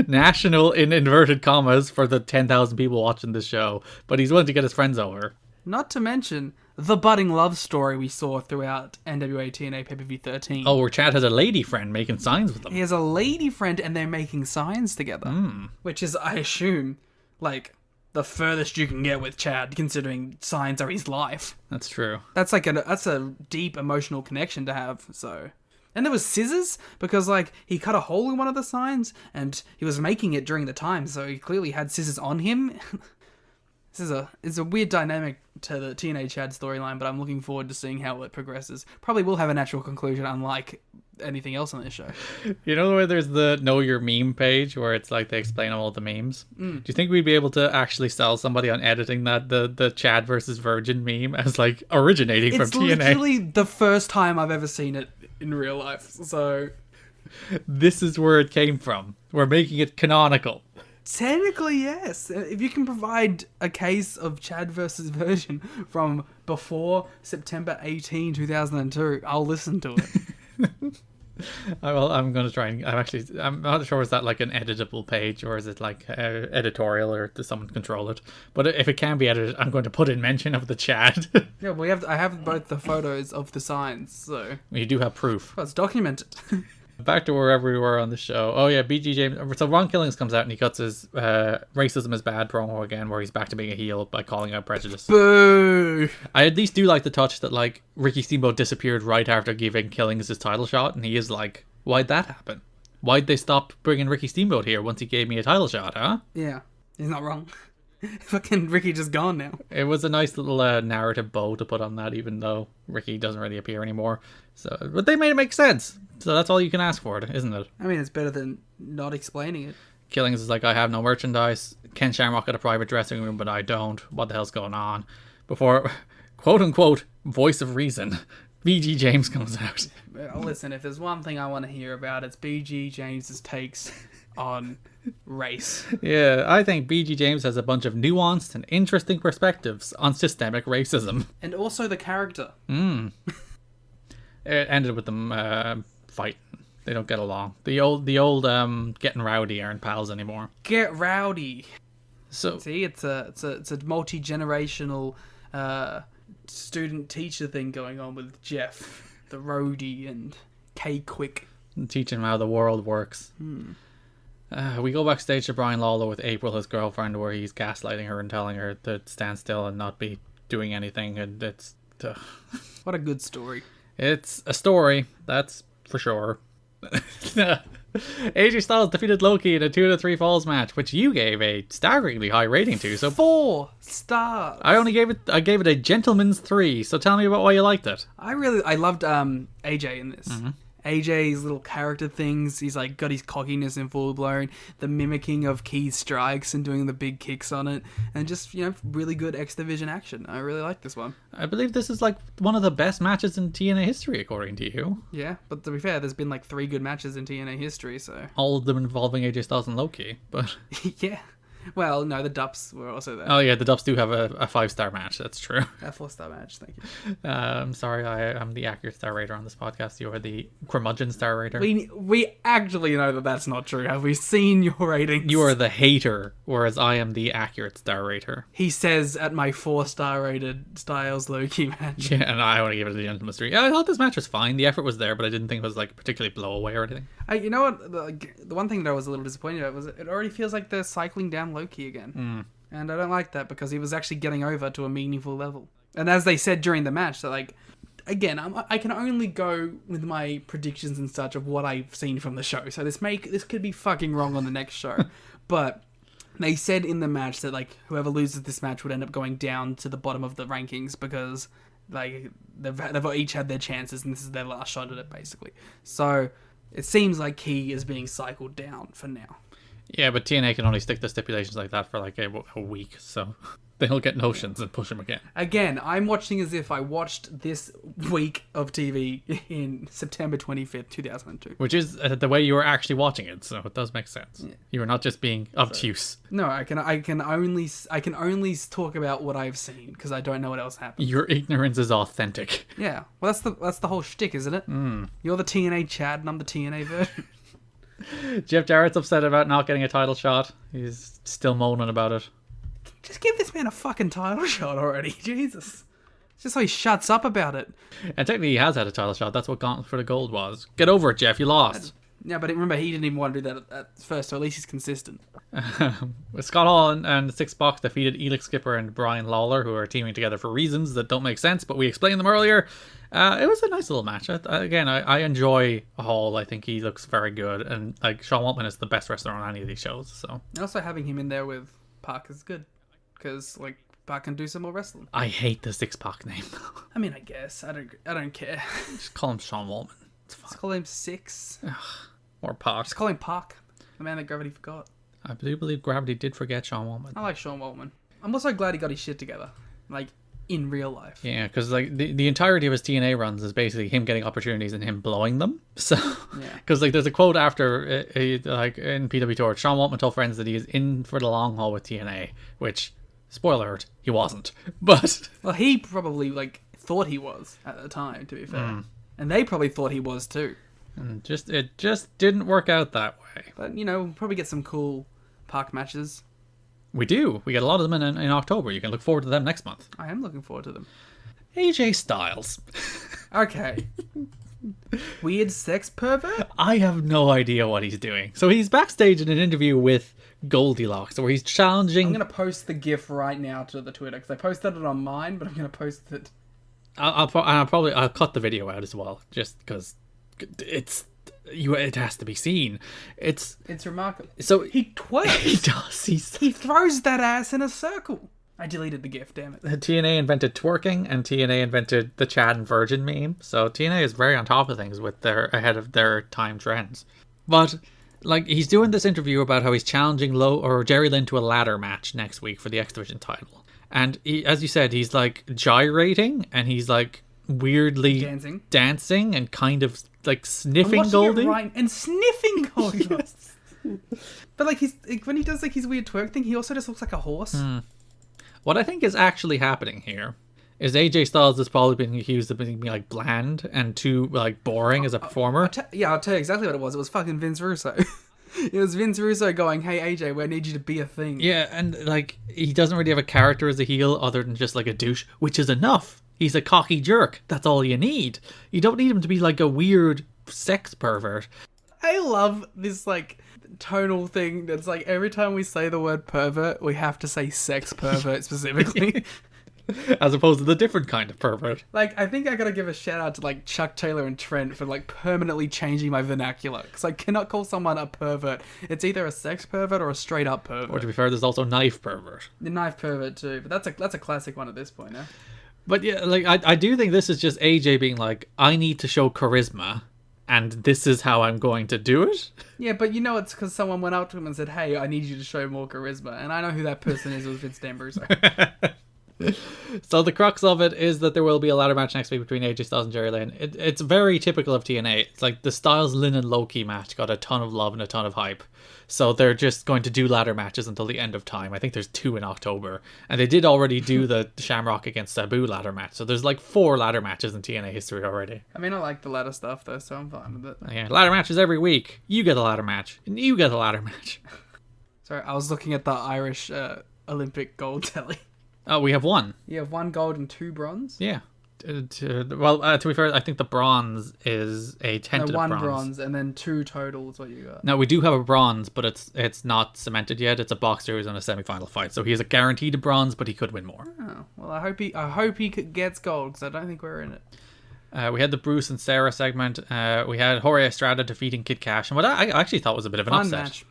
National in inverted commas for the 10,000 people watching this show. But he's willing to get his friends over. Not to mention the budding love story we saw throughout NWA-TNA Pay-Per-View 13. Oh, where Chad has a lady friend making signs with him. He has a lady friend and they're making signs together. Which is, I assume, like, the furthest you can get with Chad, considering signs are his life. That's true. That's like that's a deep emotional connection to have, so... And there was scissors, because, like, he cut a hole in one of the signs, and he was making it during the time, so he clearly had scissors on him. It's a weird dynamic to the TNA Chad storyline, but I'm looking forward to seeing how it progresses. Probably will have a natural conclusion, unlike anything else on this show. You know the way there's the Know Your Meme page, where it's like they explain all the memes? Do you think we'd be able to actually sell somebody on editing that, the Chad versus Virgin meme, as, like, originating from TNA? It's literally the first time I've ever seen it in real life, so... This is where it came from. We're making it canonical. Technically, yes. If you can provide a case of Chad versus Virgin from before September 18, 2002, I'll listen to it. I'm going to try and... I'm not sure, is that like an editable page, or is it like editorial, or does someone control it? But if it can be edited, I'm going to put in mention of the Chad. Yeah, I have both the photos of the signs, so... You do have proof. Well, it's documented. Back to wherever we were on the show. Oh yeah, BG James. So Ron Killings comes out and he cuts his racism is bad promo again, where he's back to being a heel by calling out prejudice. Boo! I at least do like the touch that, like, Ricky Steamboat disappeared right after giving Killings his title shot, and he is like, why'd that happen? Why'd they stop bringing Ricky Steamboat here once he gave me a title shot, huh? Yeah, he's not wrong. Fucking Ricky just gone now. It was a nice little narrative bow to put on that, even though Ricky doesn't really appear anymore. So, but they made it make sense. So that's all you can ask for it, isn't it? I mean, it's better than not explaining it. Killings is like, I have no merchandise. Ken Shamrock got a private dressing room, but I don't. What the hell's going on? Before, quote unquote, voice of reason, BG James comes out. Listen, if there's one thing I want to hear about, it's BG James's takes on race. Yeah, I think BG James has a bunch of nuanced and interesting perspectives on systemic racism. And also the character. It ended with them fighting. They don't get along. The old getting rowdy aren't pals anymore. Get rowdy. So See, it's a multi-generational student-teacher thing going on with Jeff, the roadie, and K-Quick. teach him how the world works. We go backstage to Brian Lawler with April, his girlfriend, where he's gaslighting her and telling her to stand still and not be doing anything. And it's What a good story. it's a story, that's for sure. AJ Styles defeated Loki in a 2 to 3 falls match, which you gave a staggeringly high rating to. So 4 stars. I gave it a gentleman's 3. So tell me about why you liked it. I loved AJ in this. AJ's little character things. He's like got his cockiness in full blown, the mimicking of Key's strikes and doing the big kicks on it, and just really good X Division action. I really like this one. I believe this is like one of the best matches in TNA history, according to you. Yeah, but to be fair, there's been like 3 good matches in TNA history, so All of them involving AJ Styles and Loki, but yeah. Well, no, the Dups were also there. oh yeah, the Dubs do have a 5-star match. That's true. A 4-star match, thank you. I'm sorry, I'm the accurate star rater on this podcast. You are the curmudgeon star rater. We actually know that that's not true. Have we seen your ratings? You are the hater, whereas I am the accurate star rater. He says at my 4-star rated Styles Loki match. Yeah, and I only give it a gentleman's 3. Yeah, I thought this match was fine. The effort was there, but I didn't think it was like particularly blow away or anything. You know what? The one thing that I was a little disappointed about was it already feels like they're cycling down Loki again. And I don't like that because he was actually getting over to a meaningful level. And as they said during the match, that like, again, I can only go with my predictions and such of what I've seen from the show. So this could be fucking wrong on the next show. But they said in the match that like whoever loses this match would end up going down to the bottom of the rankings because like they've each had their chances and this is their last shot at it basically. So it seems like Key is being cycled down for now. Yeah, but TNA can only stick to stipulations like that for like a week, so they'll get notions and push them again. Again, I'm watching as if I watched this week of TV in September 25th, 2002. Which is the way you were actually watching it, so it does make sense. Yeah. You were not just being obtuse. No, I can only talk about what I've seen because I don't know what else happened. Your ignorance is authentic. Yeah, well that's the whole shtick, isn't it? You're the TNA Chad and I'm the TNA version. Jeff Jarrett's upset about not getting a title shot. He's still moaning about it. Just give this man a fucking title shot already. Jesus. It's just so he shuts up about it. And technically he has had a title shot. That's what Gauntlet for the Gold was. Get over it, Jeff. You lost. Yeah, but remember, he didn't even want to do that at first, so at least he's consistent. Scott Hall and Syxx-Pac defeated Elix Skipper and Brian Lawler, who are teaming together for reasons that don't make sense, but we explained them earlier. It was a nice little match. I enjoy Hall. I think he looks very good, and like Sean Waltman is the best wrestler on any of these shows. So also having him in there with Pac is good, because like Pac can do some more wrestling. I hate the Syxx-Pac name. I mean, I guess I don't care. Just call him Sean Waltman. It's fine. Just call him Syxx. Or Pac. Just call him Pac, the man that Gravity forgot. I do believe Gravity did forget Sean Waltman. I like Sean Waltman. I'm also glad he got his shit together, like in real life. Yeah, because like the entirety of his TNA runs is basically him getting opportunities and him blowing them. So, because like there's a quote after like in PW Tour, Sean Waltman told friends that he is in for the long haul with TNA, which spoiler alert, he wasn't. But well, he probably like thought he was at the time. To be fair, and they probably thought he was too. And it just didn't work out that way. But we'll probably get some cool Pac matches. We do. We get a lot of them in October. You can look forward to them next month. I am looking forward to them. AJ Styles. Okay. Weird sex pervert? I have no idea what he's doing. So he's backstage in an interview with Goldilocks, where he's challenging... I'm going to post the GIF right now to the Twitter, because I posted it on mine, but I'm going to post it... I'll cut the video out as well, just because it has to be seen. It's remarkable. So he twerks. He does. He throws that ass in a circle. I deleted the GIF, damn it. TNA invented twerking, and TNA invented the Chad and Virgin meme. So TNA is very on top of things with ahead of their time trends. But like he's doing this interview about how he's challenging Jerry Lynn to a ladder match next week for the X Division title. And he, as you said, he's like gyrating and he's like weirdly dancing and kind of like sniffing Goldie. And sniffing Goldie. But like when he does like his weird twerk thing, he also just looks like a horse. What I think is actually happening here is AJ Styles has probably been accused of being like bland and too like boring as a performer. I'll tell you exactly what it was. It was fucking Vince Russo. It was Vince Russo going, "Hey AJ, we need you to be a thing." Yeah, and like he doesn't really have a character as a heel other than just like a douche, which is enough. He's a cocky jerk. That's all you need. You don't need him to be like a weird sex pervert. I love this like tonal thing that's like every time we say the word pervert, we have to say sex pervert specifically. As opposed to the different kind of pervert. Like, I think I gotta give a shout out to like Chuck Taylor and Trent for like permanently changing my vernacular, because I cannot call someone a pervert. It's either a sex pervert or a straight up pervert. Or to be fair, there's also knife pervert. The knife pervert too, but that's a classic one at this point now. But yeah, like I do think this is just AJ being like, I need to show charisma, and this is how I'm going to do it. Yeah, but you know it's because someone went up to him and said, "Hey, I need you to show more charisma," and I know who that person is. It was Vince D'Ambrosio. So the crux of it is that there will be a ladder match next week between AJ Styles and Jerry Lynn. It's very typical of TNA. It's like the Styles, Lynn, and Loki match got a ton of love and a ton of hype. So they're just going to do ladder matches until the end of time. I think there's 2 in October. And they did already do the Shamrock against Sabu ladder match. So there's like 4 ladder matches in TNA history already. I mean, I like the ladder stuff though, so I'm fine with it. Yeah, ladder matches every week. You get a ladder match. And you get a ladder match. Sorry, I was looking at the Irish Olympic gold tally. Oh, we have 1. You have 1 gold and 2 bronze? Yeah. To be fair, I think the bronze is a tentative one bronze. bronze and then 2 total is what you got. No, we do have a bronze, but it's not cemented yet. It's a box series and a semi-final fight, so he is guaranteed a bronze, but he could win more. Oh, well, I hope he gets gold, because I don't think we're in it. We had the Bruce and Sarah segment. We had Jorge Estrada defeating Kid Cash, and what I actually thought was a bit of an Fun upset. match.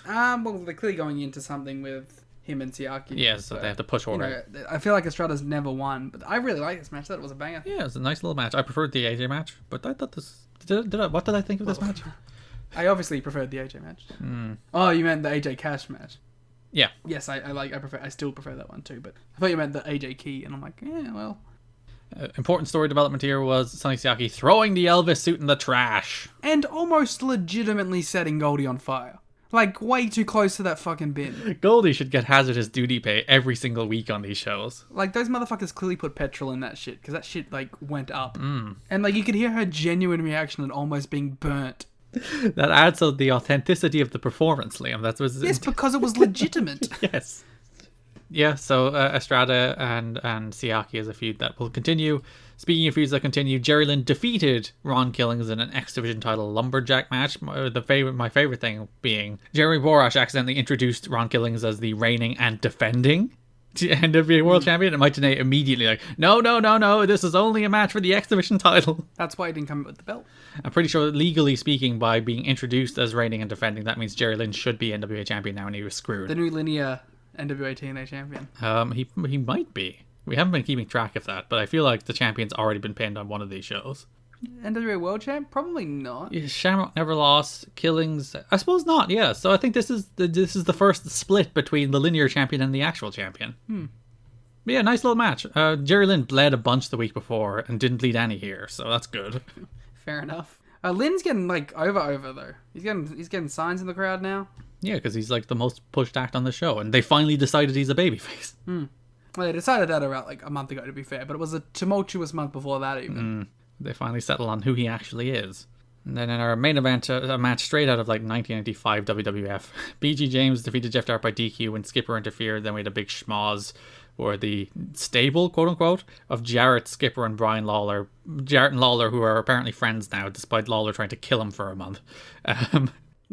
Well, they're clearly going into something with him and Siaki. Yeah, so they have to push Jorge. You know, I feel like Estrada's never won, but I really like this match. That was a banger. Yeah, it was a nice little match. I preferred the AJ match, but I thought this... what did I think of this match? I obviously preferred the AJ match. Oh, you meant the AJ Cash match? Yeah. Yes, I still prefer that one too, but I thought you meant the AJ Key, and I'm like, yeah, well... Important story development here was Sonny Siaki throwing the Elvis suit in the trash. And almost legitimately setting Goldie on fire. Like, way too close to that fucking bin. Goldie should get hazardous duty pay every single week on these shows. Like, those motherfuckers clearly put petrol in that shit, because that shit, like, went up. And, like, you could hear her genuine reaction and almost being burnt. That adds to the authenticity of the performance, Liam. That's what. Yes, because it was legitimate. Yes. Yeah, so Estrada and Siaki is a feud that will continue. Speaking of feuds that continue, Jerry Lynn defeated Ron Killings in an X Division title lumberjack match. My favorite thing being Jeremy Borash accidentally introduced Ron Killings as the reigning and defending NWA World Champion, and Mike Tenay immediately like, no, this is only a match for the X Division title. That's why he didn't come with the belt. I'm pretty sure, legally speaking, by being introduced as reigning and defending, that means Jerry Lynn should be NWA Champion now, and he was screwed. The new linear NWA-TNA champion. He might be. We haven't been keeping track of that, but I feel like the champion's already been pinned on one of these shows. NWA World Champ? Probably not. Yeah, Shamrock never lost. Killings, I suppose not. Yeah. So I think this is the first split between the linear champion and the actual champion. But yeah, nice little match. Jerry Lynn bled a bunch the week before and didn't bleed any here, so that's good. Fair enough. Lynn's getting like over though. He's getting signs in the crowd now. Yeah, because he's like the most pushed act on the show, and they finally decided he's a babyface. Well, they decided that about like a month ago, to be fair, but it was a tumultuous month before that even. They finally settle on who he actually is. And then in our main event, a match straight out of like 1995 WWF, BG James defeated Jeff Dart by DQ when Skipper interfered. Then we had a big schmoz where the stable, quote unquote, of Jarrett, Skipper, and Brian Lawler. Jarrett and Lawler, who are apparently friends now, despite Lawler trying to kill him for a month.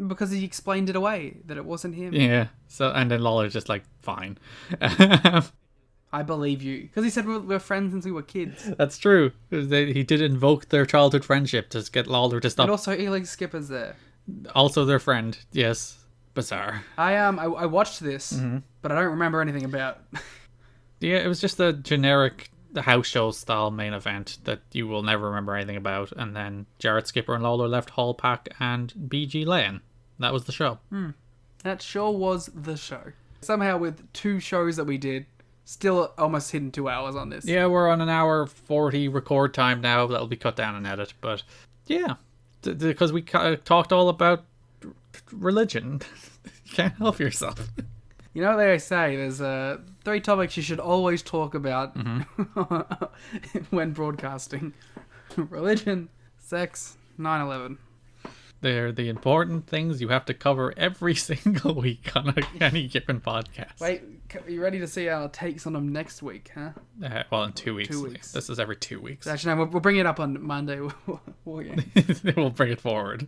Because he explained it away, that it wasn't him. Yeah. So, and then Lawler's just like, fine. I believe you. Because he said we're friends since we were kids. That's true. He did invoke their childhood friendship to get Lawler to stop. And also, Eli Skipper's there. Also their friend. Yes. Bizarre. I watched this, but I don't remember anything about. Yeah, it was just a generic house show style main event that you will never remember anything about. And then Jarrett, Skipper, and Lawler left Hall Pack and BG Lane. That was the show. That sure was the show. Somehow with 2 shows that we did, still almost hitting 2 hours on this. Yeah, we're on an hour 40 record time now. That'll be cut down and edit. But yeah, because we talked all about religion. You can't help yourself. You know what they say? There's 3 topics you should always talk about when broadcasting: religion, sex, 9/11. They're the important things you have to cover every single week on any given podcast. Wait, are you ready to see our takes on them next week, huh? Well, in 2 weeks. 2 weeks. This is every 2 weeks. Actually, no, we'll bring it up on Monday. We'll bring it forward.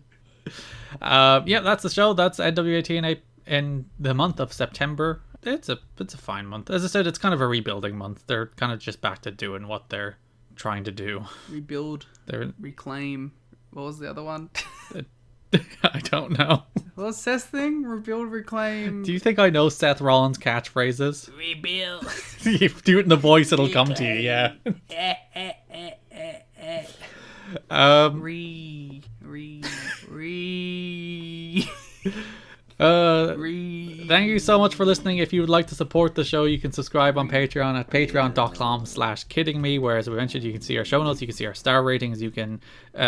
Yeah, that's the show. That's NWA-TNA in the month of September. It's a fine month. As I said, it's kind of a rebuilding month. They're kind of just back to doing what they're trying to do. Rebuild, reclaim. What was the other one? I don't know. What was Seth's thing? Rebuild, reclaim. Do you think I know Seth Rollins' catchphrases? Rebuild. If you do it in the voice, it'll come to you, yeah. Thank you so much for listening. If you would like to support the show, you can subscribe on Patreon at patreon.com/kiddingme, where, as we mentioned, you can see our show notes, you can see our star ratings, you can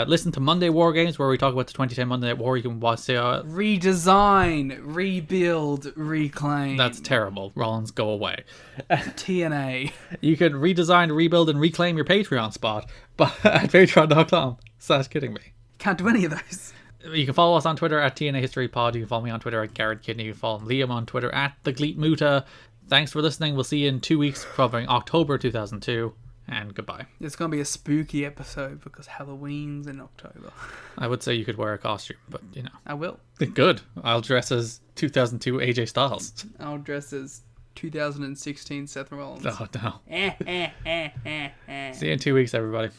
listen to Monday War Games, where we talk about the 2010 Monday Night War. You can watch redesign, rebuild, reclaim. That's terrible. Rollins, go away. TNA. You can redesign, rebuild, and reclaim your Patreon spot at patreon.com/kiddingme. Can't do any of those. You can follow us on Twitter at TNA History Pod. You can follow me on Twitter at Garrett Kidney. You can follow Liam on Twitter at The Gleet Muta. Thanks for listening. We'll see you in 2 weeks, covering October 2002. And goodbye. It's going to be a spooky episode because Halloween's in October. I would say you could wear a costume, but you know. I will. Good. I'll dress as 2002 AJ Styles. I'll dress as 2016 Seth Rollins. Oh, no. See you in 2 weeks, everybody.